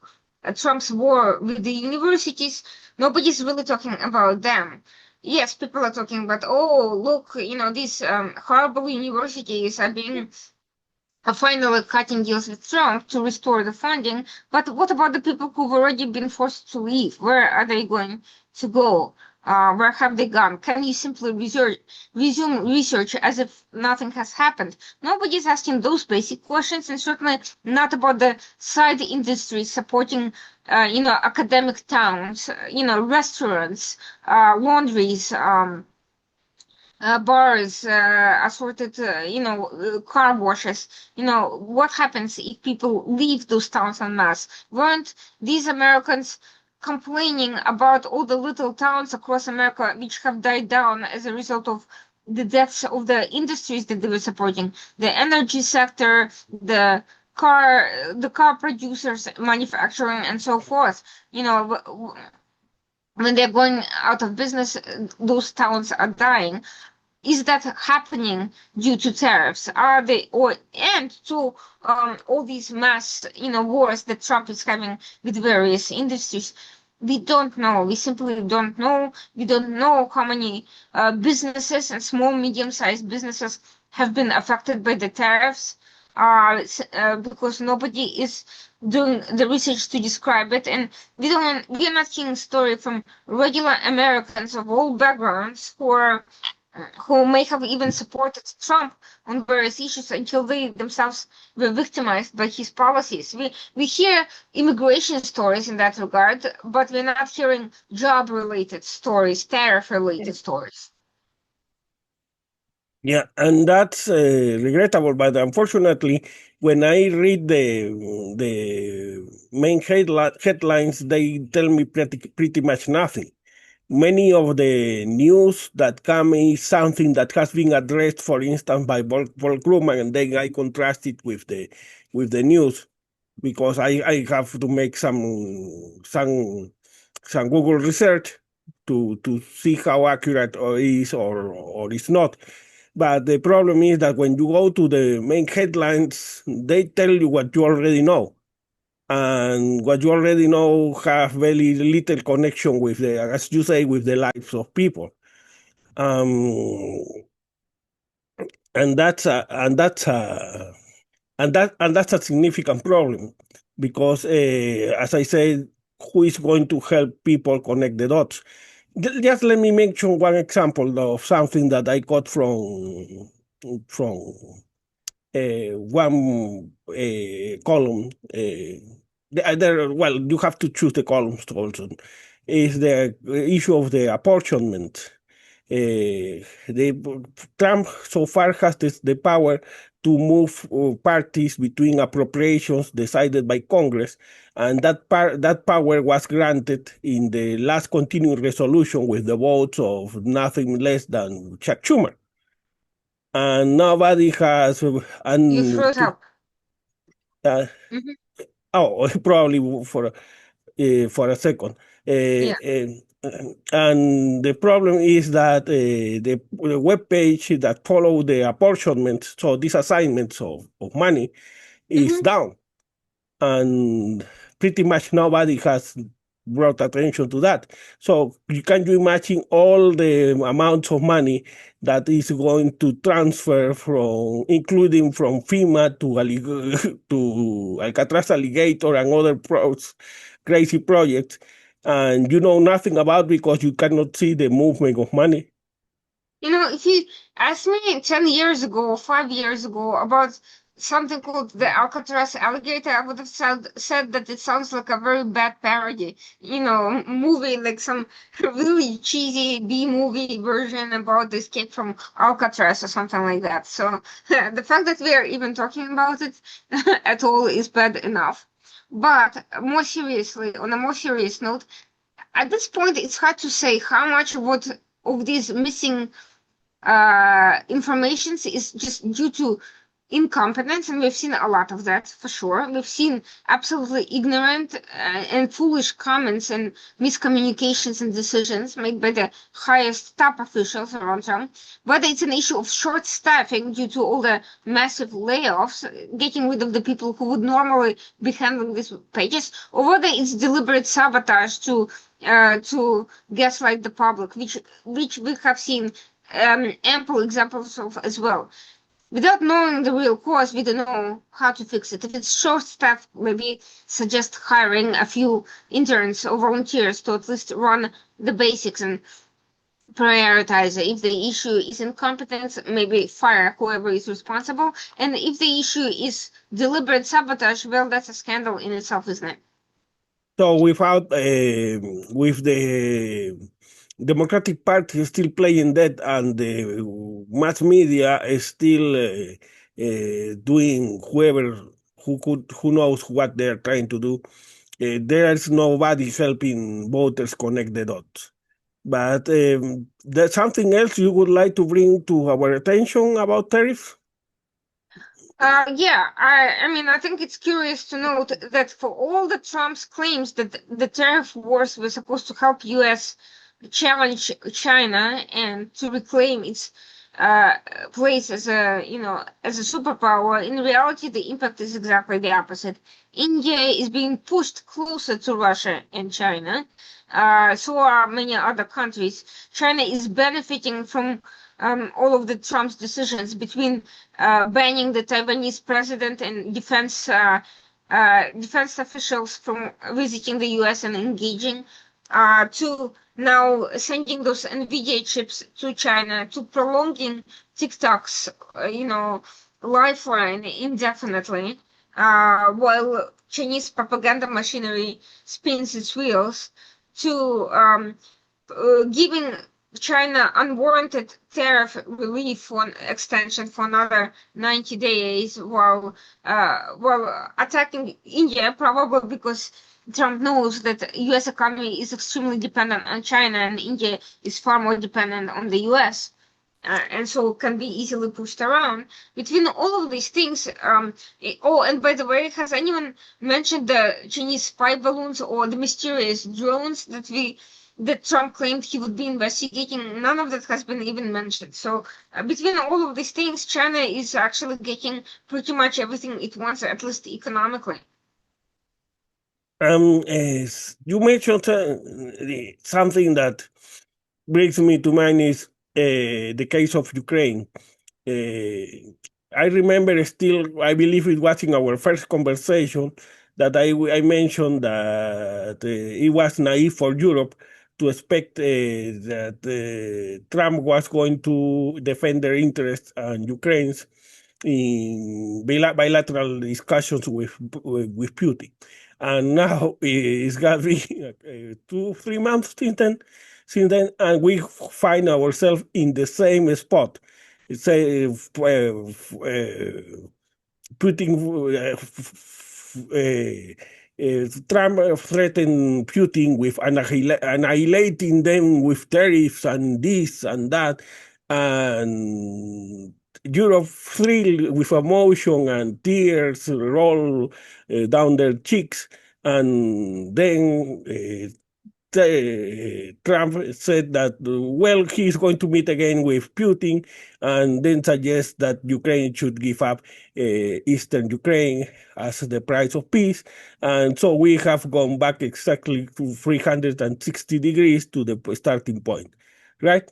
Speaker 2: Trump's war with the universities, nobody's really talking about them. Yes, people are talking about, oh, look, these horrible universities are being finally cutting deals with Trump to restore the funding. But what about the people who've already been forced to leave? Where are they going to go? Where have they gone? Can you simply resume research as if nothing has happened? Nobody's asking those basic questions, and certainly not about the side industries supporting, academic towns, restaurants, laundries, bars, assorted, car washes. What happens if people leave those towns en masse? Weren't these Americans complaining about all the little towns across America which have died down as a result of the deaths of the industries that they were supporting? The energy sector, the car producers, manufacturing, and so forth. When they're going out of business, those towns are dying. Is that happening due to tariffs? Are they, and to all these mass, wars that Trump is having with various industries? We don't know. We simply don't know. We don't know how many businesses and small, medium-sized businesses have been affected by the tariffs, because nobody is doing the research to describe it, and we are not hearing story from regular Americans of all backgrounds who may have even supported Trump on various issues until they themselves were victimized by his policies. We hear immigration stories in that regard, but we're not hearing job-related stories, tariff-related stories.
Speaker 1: Yeah, and that's regrettable. But unfortunately, when I read the main headlines, they tell me pretty much nothing. Many of the news that come is something that has been addressed, for instance, by Paul Krugman, and then I contrast it with the news, because I have to make some Google research to see how accurate it is or is not. But the problem is that when you go to the main headlines, they tell you what you already know. And what you already know have very little connection with as you say, with the lives of people. Um, and that's a, and that's a, and that's a significant problem, because, as I said, who is going to help people connect the dots? Just let me mention one example of something that I got from one column. Well, you have to choose the columns also. Is the issue of the apportionment. Trump so far has the power to move parties between appropriations decided by Congress, and that power was granted in the last continuing resolution with the votes of nothing less than Chuck Schumer. And nobody has,
Speaker 2: You froze up.
Speaker 1: uh,
Speaker 2: Mhm.
Speaker 1: oh, probably for a second.
Speaker 2: Yeah.
Speaker 1: And the problem is that the web page that follow the apportionment, so these assignments of money, is
Speaker 2: Mhm.
Speaker 1: down, and pretty much nobody has brought attention to that. So can you imagine all the amounts of money that is going to transfer from, including from FEMA to Alcatraz Alligator and other crazy projects, and you know nothing about because you cannot see the movement of money?
Speaker 2: If you asked me 10 years ago or 5 years ago about something called the Alcatraz alligator, I would have said that it sounds like a very bad parody, movie, like some really cheesy B movie version about the escape from Alcatraz or something like that. So the fact that we are even talking about it at all is bad enough. But more seriously, on a more serious note, at this point, it's hard to say how much of these missing informations is just due to incompetence, and we've seen a lot of that for sure. We've seen absolutely ignorant and foolish comments and miscommunications and decisions made by the highest top officials around Trump. Whether it's an issue of short staffing due to all the massive layoffs, getting rid of the people who would normally be handling these pages, or whether it's deliberate sabotage to gaslight the public, which we have seen ample examples of as well. Without knowing the real cause, we don't know how to fix it. If it's short staff, maybe suggest hiring a few interns or volunteers to at least run the basics and prioritize it. If the issue is incompetence, maybe fire whoever is responsible. And if the issue is deliberate sabotage, well, that's a scandal in itself, isn't it?
Speaker 1: So with the Democratic Party still playing that, and the mass media is still doing who knows what they're trying to do. There's nobody helping voters connect the dots. But there's something else you would like to bring to our attention about tariffs?
Speaker 2: Yeah, I mean, I think it's curious to note that for all the Trump's claims that the tariff wars were supposed to help U.S. challenge China and to reclaim its uh, place as a superpower, in reality, the impact is exactly the opposite. India is being pushed closer to Russia and China. So are many other countries. China is benefiting from all of the Trump's decisions between banning the Taiwanese president and defense officials from visiting the U.S. and engaging, to now sending those NVIDIA chips to China, to prolonging TikTok's, lifeline indefinitely, while Chinese propaganda machinery spins its wheels, to giving China unwarranted tariff relief for an extension for another 90 days, while attacking India, probably because Trump knows that the U.S. economy is extremely dependent on China and India is far more dependent on the U.S. And so can be easily pushed around. Between all of these things, oh, and by the way, has anyone mentioned the Chinese spy balloons or the mysterious drones that Trump claimed he would be investigating? None of that has been even mentioned. So between all of these things, China is actually getting pretty much everything it wants, at least economically.
Speaker 1: As you mentioned something that brings me to mind is the case of Ukraine. Uh, I remember still, I believe it was in our first conversation that I mentioned that it was naive for Europe to expect that Trump was going to defend their interests and Ukraine's in bilateral discussions with Putin. And now it's got to be 2, 3 months since then since then, and we find ourselves in the same spot. Say, putting Trump threatened Putin with annihilating them with tariffs and this and that, and Europe thrilled with emotion and tears roll down their cheeks, and then Trump said that, well, he's going to meet again with Putin, and then suggest that Ukraine should give up Eastern Ukraine as the price of peace. And so we have gone back exactly to 360 degrees to the starting point, right?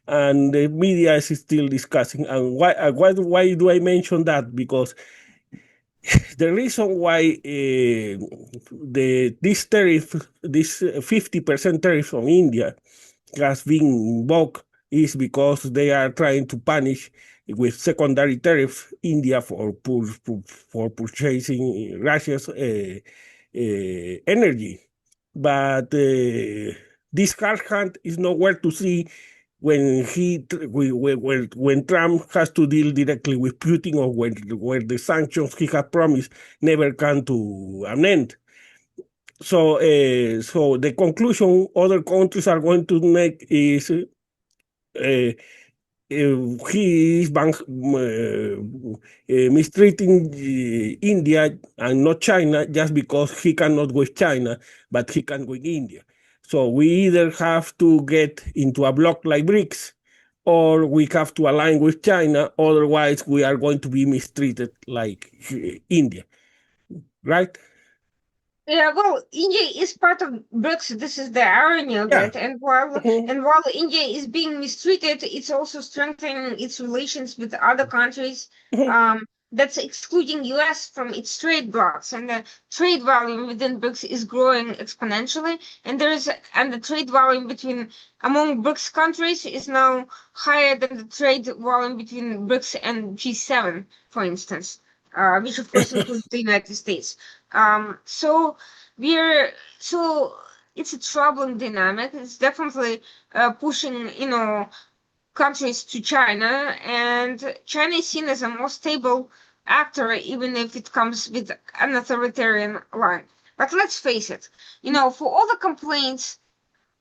Speaker 1: And the media is still discussing. And why do I mention that? Because the reason why this tariff, this 50% tariff on India has been invoked is because they are trying to punish with secondary tariffs India for purchasing Russia's energy. But this hard hand is nowhere to see when when Trump has to deal directly with Putin, or where the sanctions he had promised never come to an end. So, so the conclusion other countries are going to make is he is mistreating India and not China just because he cannot with China, but he can with India. So we either have to get into a bloc like BRICS, or we have to align with China. Otherwise, we are going to be mistreated like India, right?
Speaker 2: Yeah, well, India is part of BRICS. This is the irony of
Speaker 1: Yeah.
Speaker 2: it. And while India is being mistreated, it's also strengthening its relations with other countries. That's excluding US from its trade blocs, and the trade volume within BRICS is growing exponentially. And the trade volume among BRICS countries is now higher than the trade volume between BRICS and G7, for instance, which of course includes the United States. So it's a troubling dynamic. It's definitely pushing, countries to China, and China is seen as a more stable actor, even if it comes with an authoritarian line. But let's face it, for all the complaints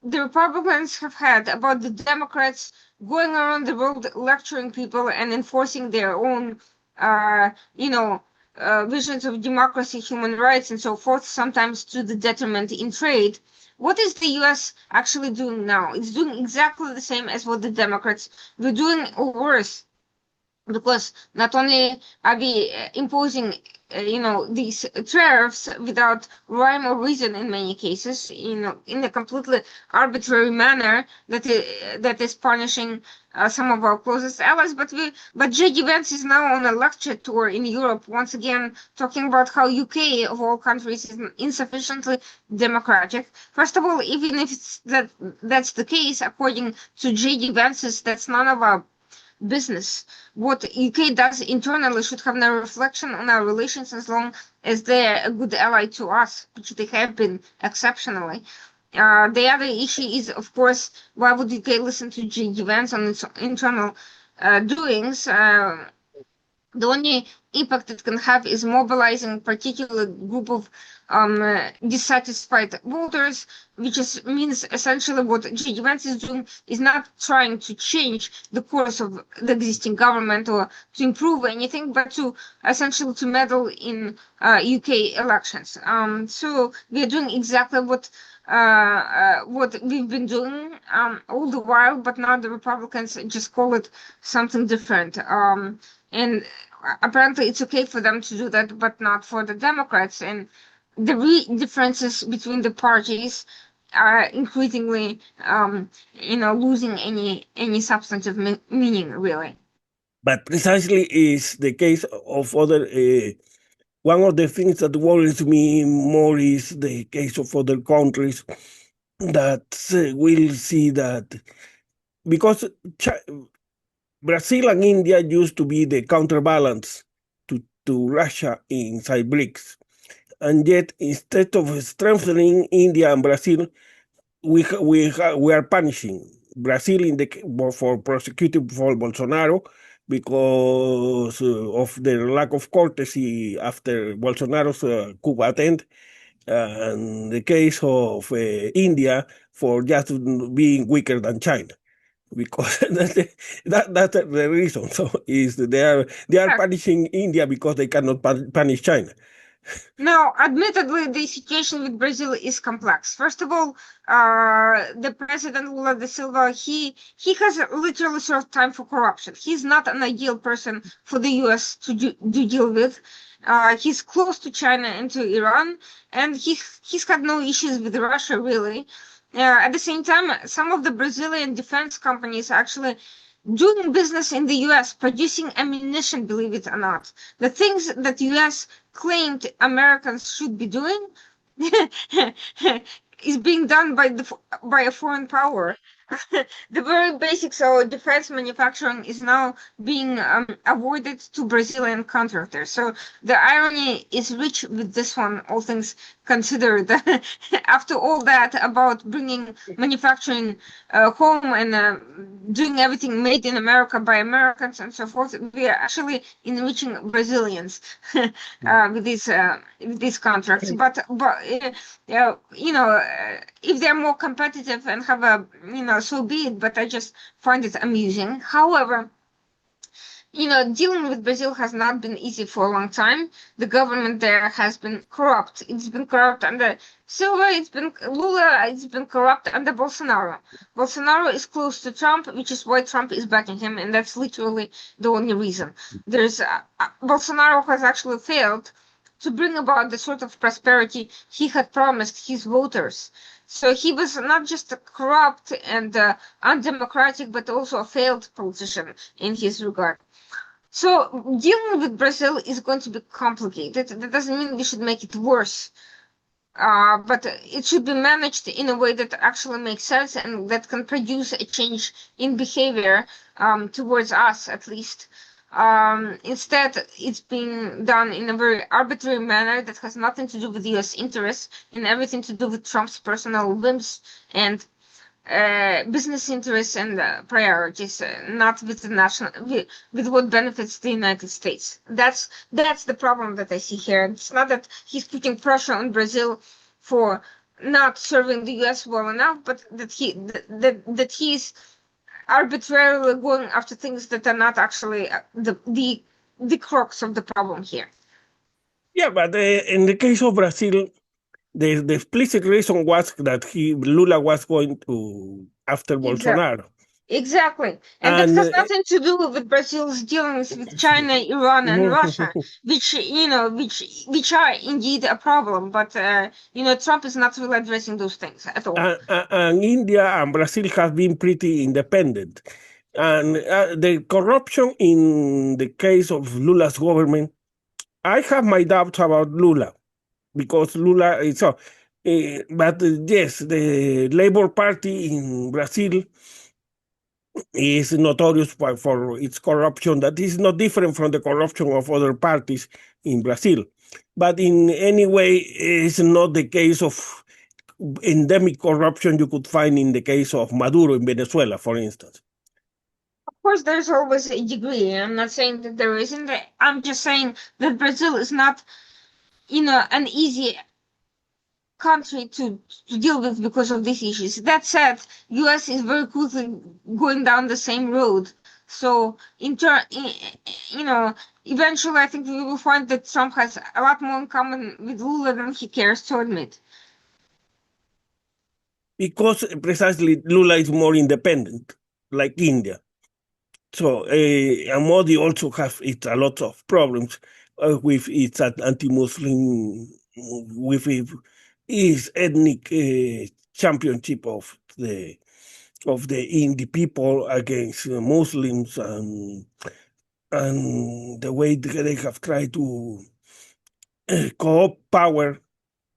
Speaker 2: the Republicans have had about the Democrats going around the world lecturing people and enforcing their own, visions of democracy, human rights, and so forth, sometimes to the detriment in trade. What is the US actually doing now? It's doing exactly the same as what the Democrats were doing, or worse, because not only are we imposing, these tariffs without rhyme or reason in many cases, in a completely arbitrary manner that is punishing some of our closest allies, but J.D. Vance is now on a lecture tour in Europe, once again talking about how UK of all countries is insufficiently democratic. First of all, even if that's the case, according to J.D. Vance's, that's none of our business. What UK does internally should have no reflection on our relations, as long as they're a good ally to us, which they have been exceptionally. The other issue is, of course, why would UK listen to J.D. Vance on its internal doings? The only impact it can have is mobilizing a particular group of dissatisfied voters, which means essentially what J.D. Vance is doing is not trying to change the course of the existing government or to improve anything, but to essentially to meddle in UK elections. So we are doing exactly what we've been doing all the while, but now the Republicans just call it something different. And apparently it's okay for them to do that, but not for the Democrats. And the differences between the parties are increasingly, losing any substantive meaning, really.
Speaker 1: But precisely is the case of other. One of the things that worries me more is the case of other countries that will see that, because Brazil and India used to be the counterbalance to Russia inside BRICS. And yet, instead of strengthening India and Brazil, we are punishing Brazil for prosecuting for Bolsonaro because of the lack of courtesy after Bolsonaro's coup attempt, and the case of India for just being weaker than China. Because that's the reason. So is they are punishing India because they cannot punish China.
Speaker 2: Now, admittedly, the situation with Brazil is complex. First of all, the president Lula da Silva, he has literally served time for corruption. He's not an ideal person for the U.S. to deal with. He's close to China and to Iran, and he's had no issues with Russia really. At the same time, some of the Brazilian defense companies actually doing business in the US, producing ammunition, believe it or not. The things that US claimed Americans should be doing is being done by a foreign power. The very basics of defense manufacturing is now being awarded to Brazilian contractors. So the irony is rich with this one, all things considered. After all that about bringing manufacturing home and doing everything made in America by Americans and so forth, we are actually enriching Brazilians with these contracts. But if they're more competitive and have so be it. But I just find it amusing. However, dealing with Brazil has not been easy for a long time. The government there has been corrupt. It's been corrupt under Silva, it's been Lula, it's been corrupt under Bolsonaro. Bolsonaro is close to Trump, which is why Trump is backing him, and that's literally the only reason. Bolsonaro has actually failed to bring about the sort of prosperity he had promised his voters. So he was not just a corrupt and undemocratic, but also a failed politician in his regard. So dealing with Brazil is going to be complicated. That doesn't mean we should make it worse. But it should be managed in a way that actually makes sense and that can produce a change in behavior towards us, at least. Instead, it's being done in a very arbitrary manner that has nothing to do with U.S. interests and everything to do with Trump's personal whims and business interests and priorities, not with with what benefits the United States. That's the problem that I see here. It's not that he's putting pressure on Brazil for not serving the U.S. well enough, but that he's arbitrarily going after things that are not actually the crux of the problem here.
Speaker 1: Yeah, but in the case of Brazil, the explicit reason was that Lula was going to after Bolsonaro.
Speaker 2: Exactly. And that has nothing to do with Brazil's dealings with China, Iran, and Russia, which are indeed a problem. But Trump is not really addressing those things at all.
Speaker 1: And India and Brazil have been pretty independent. And the corruption in the case of Lula's government, I have my doubts about Lula, because Lula is so. But yes, the Labor Party in Brazil is notorious for its corruption. That is not different from the corruption of other parties in Brazil. But in any way, it's not the case of endemic corruption you could find in the case of Maduro in Venezuela, for instance.
Speaker 2: Of course, there's always a degree. I'm not saying that there isn't. I'm just saying that Brazil is not, an easy country to deal with because of these issues. That said, U.S. is very quickly going down the same road. So, eventually, I think we will find that Trump has a lot more in common with Lula than he cares to admit.
Speaker 1: Because precisely Lula is more independent, like India. So, and Modi also has a lot of problems with its anti-Muslim, with his ethnic championship of the Indian people against Muslims, and the way they have tried to co-opt power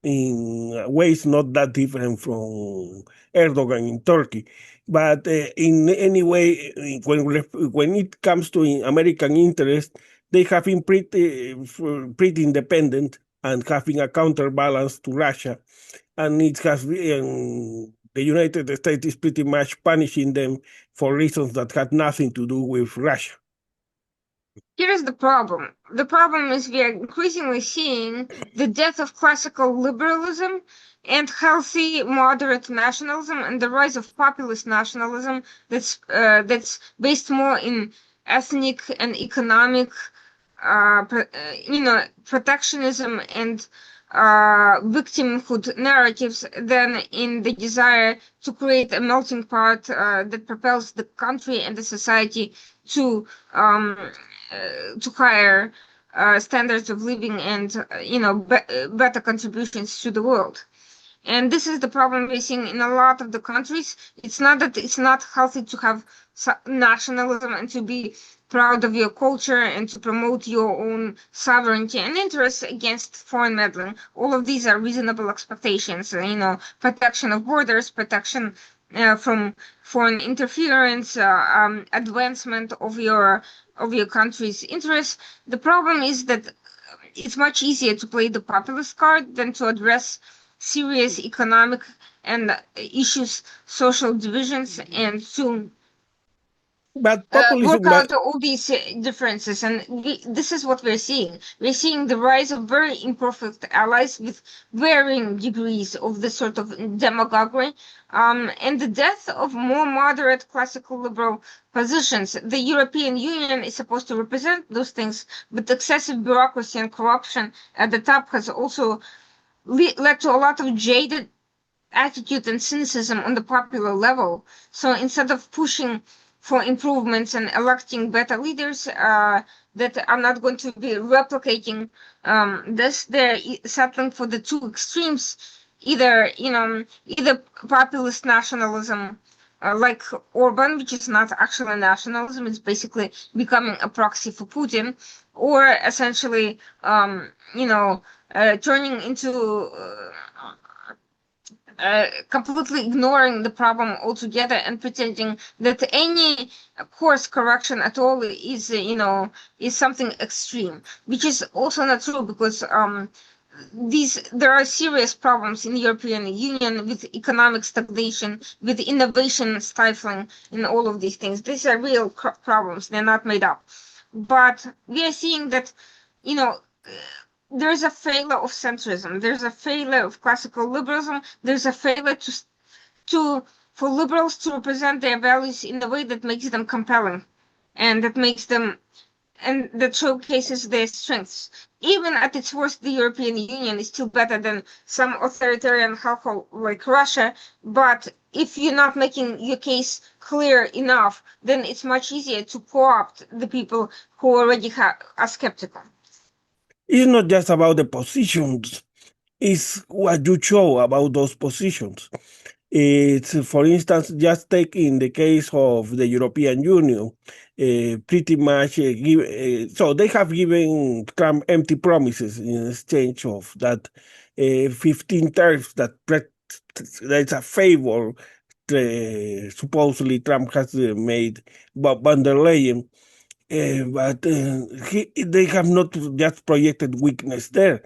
Speaker 1: in ways not that different from Erdogan in Turkey. But in any way, when it comes to American interest, they have been pretty independent and having a counterbalance to Russia. And it has been the United States is pretty much punishing them for reasons that had nothing to do with Russia.
Speaker 2: Here is the problem. The problem is we are increasingly seeing the death of classical liberalism and healthy moderate nationalism and the rise of populist nationalism that's based more in ethnic and economic protectionism and victimhood narratives than in the desire to create a melting pot that propels the country and the society to higher standards of living and better contributions to the world. And this is the problem we're seeing in a lot of the countries. It's not that it's not healthy to have nationalism and to be proud of your culture and to promote your own sovereignty and interests against foreign meddling. All of these are reasonable expectations, protection of borders, protection from foreign interference, advancement of your country's interests. The problem is that it's much easier to play the populist card than to address serious economic and issues, social divisions, and to
Speaker 1: But
Speaker 2: work
Speaker 1: populism,
Speaker 2: out all these differences. And this is what we're seeing. We're seeing the rise of very imperfect allies with varying degrees of this sort of demagoguery, and the death of more moderate classical liberal positions. The European Union is supposed to represent those things, but excessive bureaucracy and corruption at the top has also led to a lot of jaded attitude and cynicism on the popular level. So instead of pushing for improvements and electing better leaders that are not going to be replicating this, they're settling for the two extremes, either populist nationalism like Orban, which is not actually nationalism, it's basically becoming a proxy for Putin, or essentially turning into completely ignoring the problem altogether and pretending that any course correction at all is something extreme, which is also not true because there are serious problems in the European Union with economic stagnation, with innovation stifling, and all of these things. These are real problems; they're not made up. But we are seeing that, there's a failure of centrism. There's a failure of classical liberalism. There's a failure for liberals to represent their values in a way that makes them compelling, and that showcases their strengths. Even at its worst, the European Union is still better than some authoritarian household like Russia. But if you're not making your case clear enough, then it's much easier to co-opt the people who already are skeptical.
Speaker 1: it's not just about the positions, it's what you show about those positions. It's, for instance, just take in the case of the European Union, pretty much so they have given Trump empty promises in exchange of that 15 tariffs that's a favor supposedly Trump has made van der Leyen. But they have not just projected weakness there.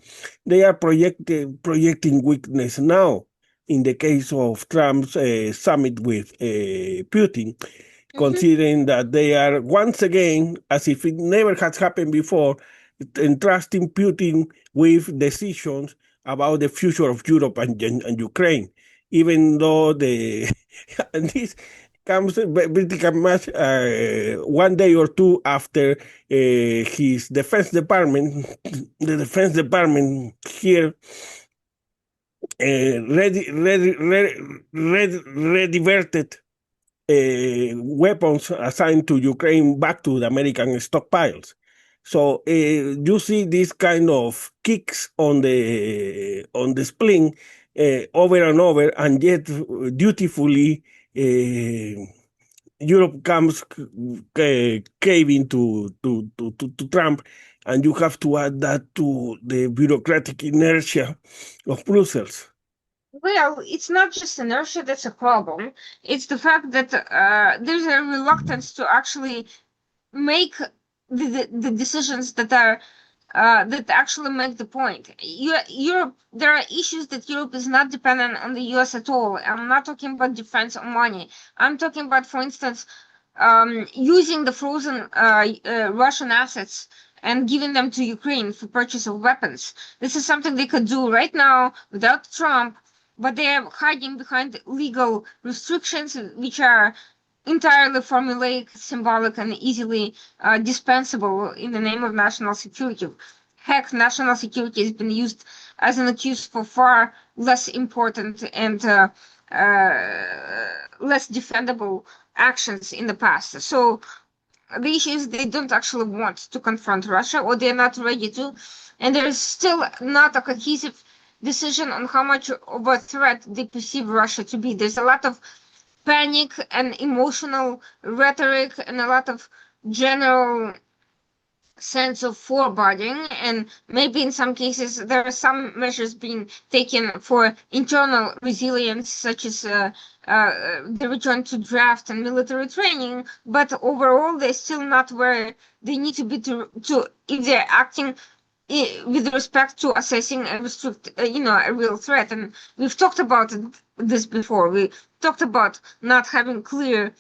Speaker 1: They are projecting weakness now in the case of Trump's summit with Putin, considering that they are once again, as if it never has happened before, entrusting Putin with decisions about the future of Europe and Ukraine, even though and this comes pretty much 1 day or two after his Defense Department, the Defense Department here, rediverted weapons assigned to Ukraine back to the American stockpiles. So you see these kind of kicks on the spleen over and over, and yet dutifully Europe comes caving to Trump, and you have to add that to the bureaucratic inertia of Brussels.
Speaker 2: Well, it's not just inertia that's a problem. It's the fact that there's a reluctance to actually make the decisions that are that actually make the point. Europe, there are issues that Europe is not dependent on the US at all. I'm not talking about defense or money. I'm talking about, for instance, using the frozen Russian assets and giving them to Ukraine for purchase of weapons. This is something they could do right now without Trump, but they are hiding behind legal restrictions, which are entirely formulaic, symbolic, and easily dispensable in the name of national security. Heck, national security has been used as an excuse for far less important and less defendable actions in the past. So the issue is they don't actually want to confront Russia, or they're not ready to, and there's still not a cohesive decision on how much of a threat they perceive Russia to be. There's a lot of panic and emotional rhetoric and a lot of general sense of foreboding, and maybe in some cases there are some measures being taken for internal resilience, such as the return to draft and military training, but overall they're still not where they need to be to if they're acting with respect to assessing and restrict, a real threat. And we've talked about this before. We talked about not having clear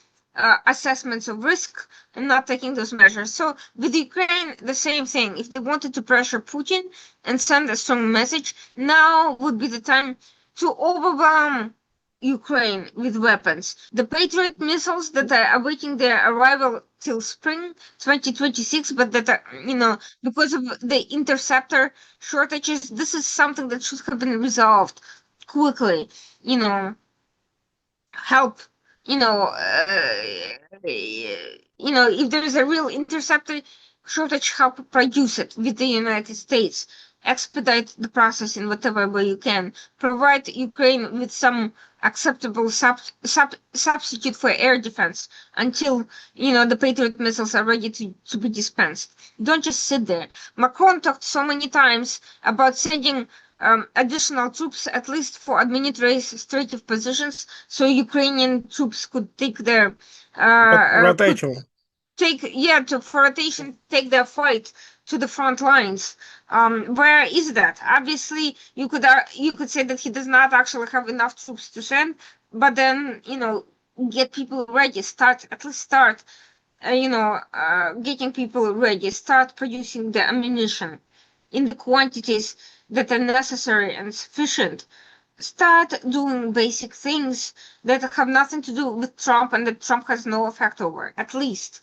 Speaker 2: assessments of risk and not taking those measures. So with Ukraine, the same thing. If they wanted to pressure Putin and send a strong message, now would be the time to overwhelm Ukraine with weapons. The Patriot missiles that are awaiting their arrival till spring 2026, but that are, because of the interceptor shortages, this is something that should have been resolved quickly. Help, if there is a real interceptor shortage, help produce it with the United States. Expedite the process in whatever way you can. Provide Ukraine with some acceptable substitute for air defense until the Patriot missiles are ready to be dispensed. Don't just sit there. Macron talked so many times about sending additional troops, at least for administrative positions, so Ukrainian troops could take their
Speaker 1: Rotation.
Speaker 2: for rotation, take their fight to the front lines. Where is that? Obviously, you could say that he does not actually have enough troops to send, but then get people ready. Start getting people ready. Start producing the ammunition in the quantities that are necessary and sufficient. Start doing basic things that have nothing to do with Trump and that Trump has no effect over, at least.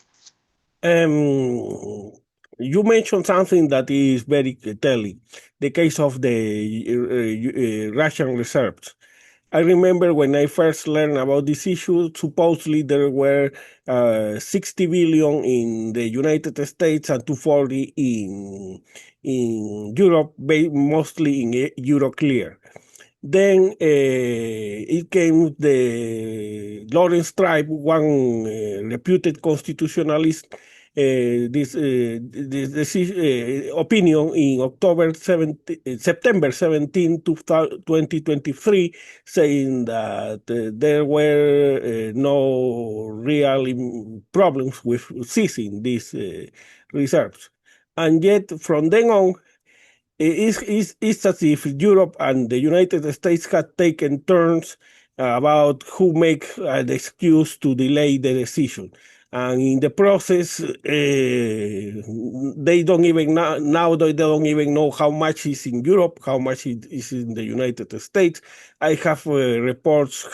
Speaker 1: You mentioned something that is very telling, the case of the Russian reserves. I remember when I first learned about this issue, supposedly there were 60 billion in the United States and 240 in Europe, mostly in Euroclear. Then it came the Lawrence Tribe, one reputed constitutionalist, this opinion in September 17, 2023, saying that there were no real problems with seizing these reserves. And yet, from then on, it's as if Europe and the United States had taken turns about who make the excuse to delay the decision. And in the process, they don't even now they don't even know how much is in Europe, how much is in the United States. I have reports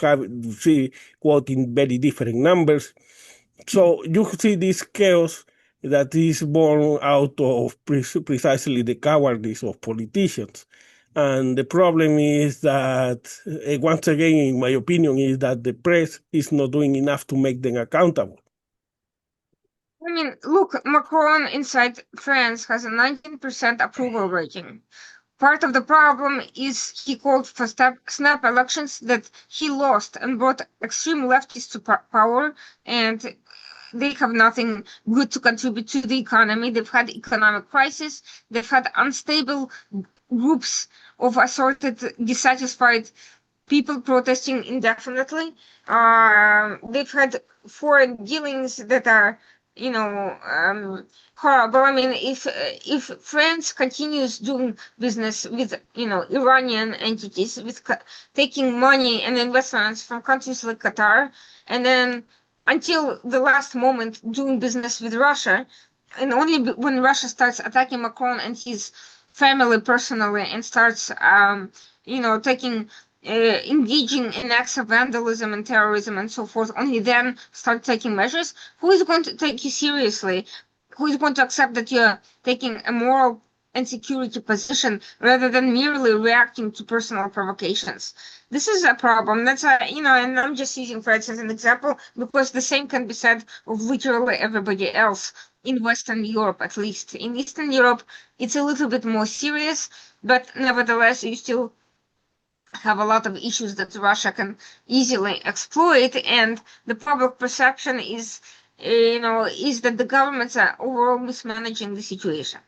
Speaker 1: quoting very different numbers. So you see this chaos that is born out of precisely the cowardice of politicians. And the problem is that, once again, in my opinion, is that the press is not doing enough to make them accountable.
Speaker 2: I mean, look, Macron inside France has a 19% approval rating. Part of the problem is he called for snap elections that he lost and brought extreme leftists to power, and they have nothing good to contribute to the economy. They've had economic crisis. They've had unstable groups of assorted, dissatisfied people protesting indefinitely. They've had foreign dealings that are horrible. I mean, if France continues doing business with Iranian entities, with taking money and investments from countries like Qatar, and then until the last moment doing business with Russia, and only when Russia starts attacking Macron and his family personally and starts taking engaging in acts of vandalism and terrorism and so forth, only then start taking measures. Who is going to take you seriously? Who is going to accept that you're taking a moral and security position rather than merely reacting to personal provocations? This is a problem. And I'm just using France as an example because the same can be said of literally everybody else in Western Europe, at least. In Eastern Europe, it's a little bit more serious, but nevertheless, you still have a lot of issues that Russia can easily exploit, and the public perception is that the governments are overall mismanaging the situation.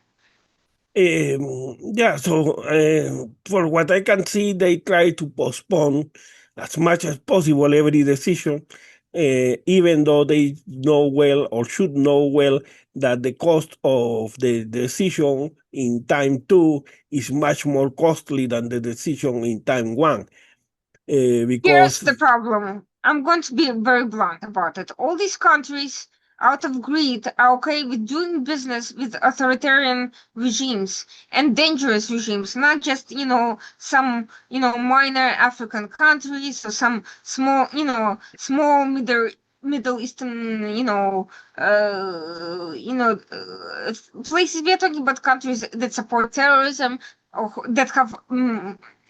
Speaker 1: For what I can see, they try to postpone as much as possible every decision, even though they know well or should know well that the cost of the decision in time two is much more costly than the decision in time one.
Speaker 2: Here's the
Speaker 1: Because
Speaker 2: problem. I'm going to be very blunt about it. All these countries, out of greed, are okay with doing business with authoritarian regimes and dangerous regimes, not just, some, minor African countries or some small Middle Eastern, places. We are talking about countries that support terrorism or that have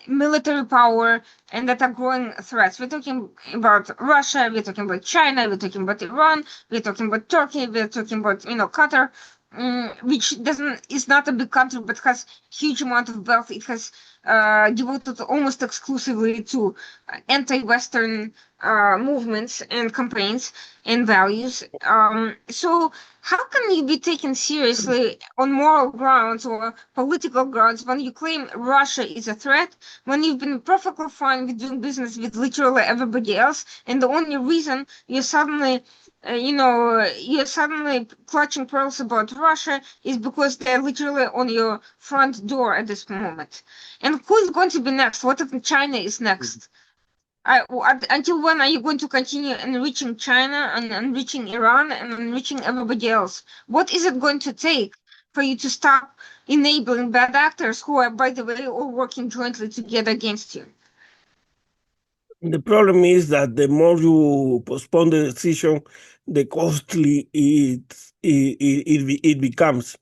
Speaker 2: military power and that are growing threats. We're talking about Russia, we're talking about China, we're talking about Iran, we're talking about Turkey, we're talking about Qatar, which is not a big country but has huge amount of wealth. It has devoted almost exclusively to anti-Western movements and campaigns and values. So how can you be taken seriously on moral grounds or political grounds when you claim Russia is a threat, when you've been perfectly fine with doing business with literally everybody else, and the only reason you're suddenly clutching pearls about Russia is because they're literally on your front door at this moment. And who is going to be next? What if China is next? Until when are you going to continue enriching China and enriching Iran and enriching everybody else? What is it going to take for you to stop enabling bad actors who are, by the way, all working jointly together against you?
Speaker 1: the problem is that the more you postpone the decision, the costly it becomes.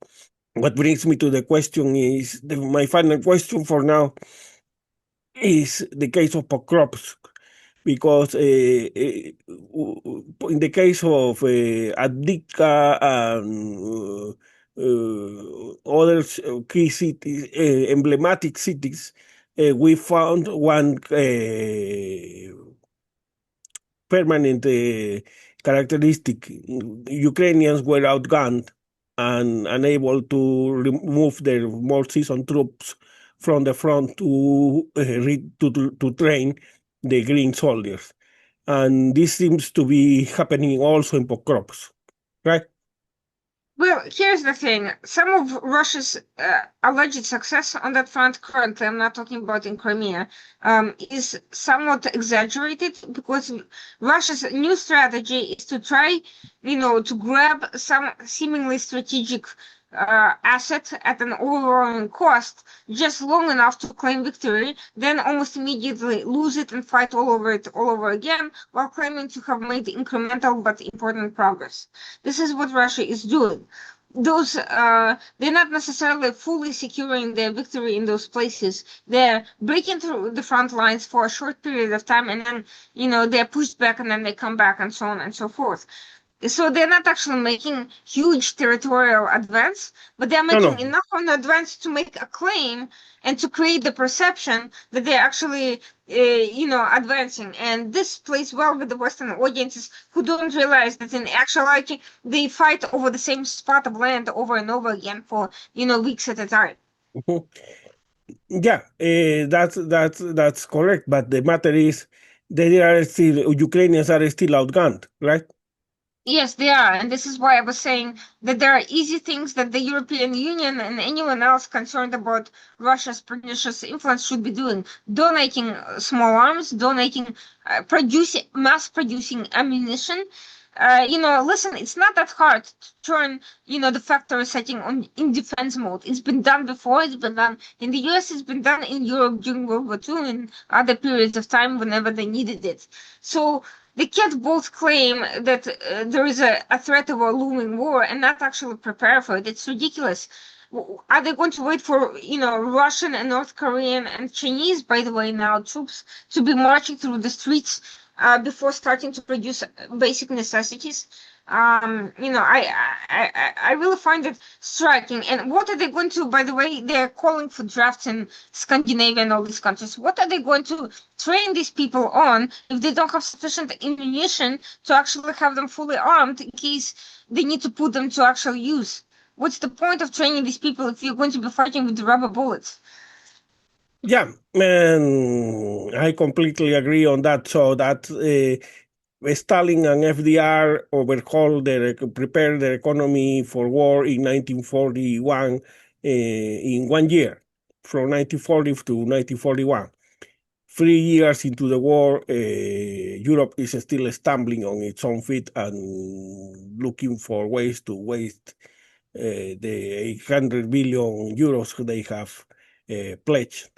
Speaker 1: What brings me to the question is my final question for now is the case of Pokrovsk, because in the case of Abdika and other key cities, emblematic cities, we found one permanent characteristic. Ukrainians were outgunned and unable to remove their more seasoned troops from the front to train the green soldiers. And this seems to be happening also in Pokrovsk, right?
Speaker 2: Well, here's the thing. Some of Russia's alleged success on that front currently, I'm not talking about in Crimea, is somewhat exaggerated because Russia's new strategy is to try, to grab some seemingly strategic asset at an overwhelming cost just long enough to claim victory, then almost immediately lose it and fight all over it all over again while claiming to have made incremental but important progress. This is what Russia is doing. They're not necessarily fully securing their victory in those places. They're breaking through the front lines for a short period of time, and then they're pushed back, and then they come back, and so on and so forth. So they're not actually making huge territorial advance, but they're
Speaker 1: No,
Speaker 2: making
Speaker 1: no.
Speaker 2: enough of an advance to make a claim and to create the perception that they're actually, advancing. And this plays well with the Western audiences who don't realize that in actuality they fight over the same spot of land over and over again for, weeks at a time.
Speaker 1: Mhm. Yeah, that's correct. But the matter is, they are still Ukrainians are still outgunned, right?
Speaker 2: Yes, they are. And this is why I was saying that there are easy things that the European Union and anyone else concerned about Russia's pernicious influence should be doing. Donating small arms, donating, mass producing ammunition. Listen, it's not that hard to turn, the factory setting on in defense mode. It's been done before. It's been done in the US. It's been done in Europe during World War II and other periods of time whenever they needed it. So they can't both claim that there is a threat of a looming war and not actually prepare for it. It's ridiculous. Are they going to wait for, Russian and North Korean and Chinese, by the way, now troops to be marching through the streets before starting to produce basic necessities? I really find it striking. And what are they going to, by the way, they're calling for drafts in Scandinavia and all these countries. What are they going to train these people on if they don't have sufficient ammunition to actually have them fully armed in case they need to put them to actual use? What's the point of training these people if you're going to be fighting with rubber bullets?
Speaker 1: Yeah, and I completely agree on that. So that Stalin and FDR prepared their economy for war in 1941 in 1 year, from 1940 to 1941. 3 years into the war, Europe is still stumbling on its own feet and looking for ways to waste the 800 billion euros they have pledged.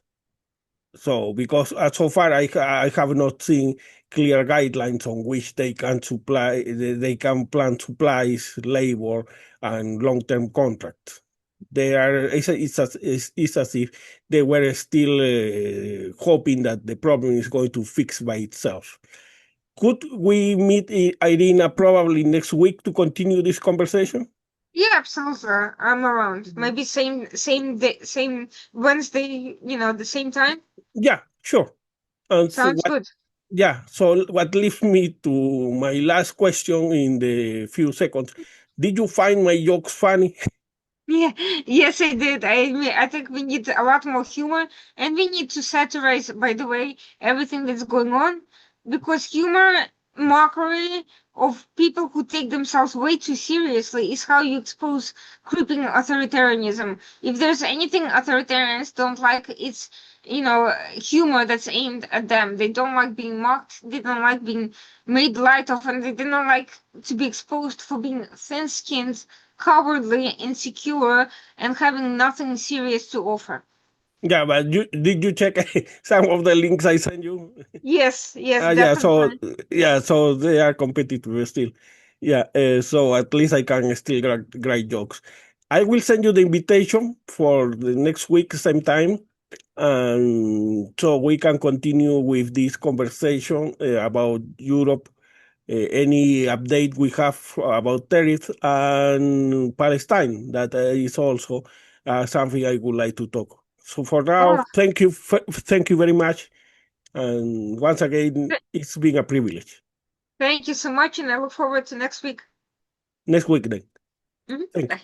Speaker 1: So, because so far I have not seen clear guidelines on which they can plan supplies, labor, and long-term contracts. It's as if they were still hoping that the problem is going to fix by itself. Could we meet Irina probably next week to continue this conversation?
Speaker 2: Yeah, absolutely. I'm around. Maybe same day, same Wednesday, the same time.
Speaker 1: Yeah, sure. And so
Speaker 2: Sounds good.
Speaker 1: yeah, so what leaves me to my last question in the few seconds. Did you find my jokes funny?
Speaker 2: Yeah, yes, I did. I think we need a lot more humor, and we need to satirize, by the way, everything that's going on, because humor, mockery of people who take themselves way too seriously is how you expose creeping authoritarianism. If there's anything authoritarians don't like, it's, humor that's aimed at them. They don't like being mocked. They don't like being made light of, and they don't like to be exposed for being thin-skinned, cowardly, insecure, and having nothing serious to offer.
Speaker 1: Yeah, but did you check some of the links I sent you?
Speaker 2: Yes, yes,
Speaker 1: Yeah, so
Speaker 2: definitely.
Speaker 1: yeah, so they are competitive still. Yeah, so at least I can still write jokes. I will send you the invitation for the next week, same time, and so we can continue with this conversation about Europe. Any update we have about tariffs and Palestine, that is also something I would like to talk. So for now,
Speaker 2: Oh,
Speaker 1: thank you very much. And once again, it's been a privilege.
Speaker 2: thank you so much, and I look forward to next week.
Speaker 1: Next week then.
Speaker 2: Mhm.
Speaker 1: Thank you.
Speaker 2: Bye.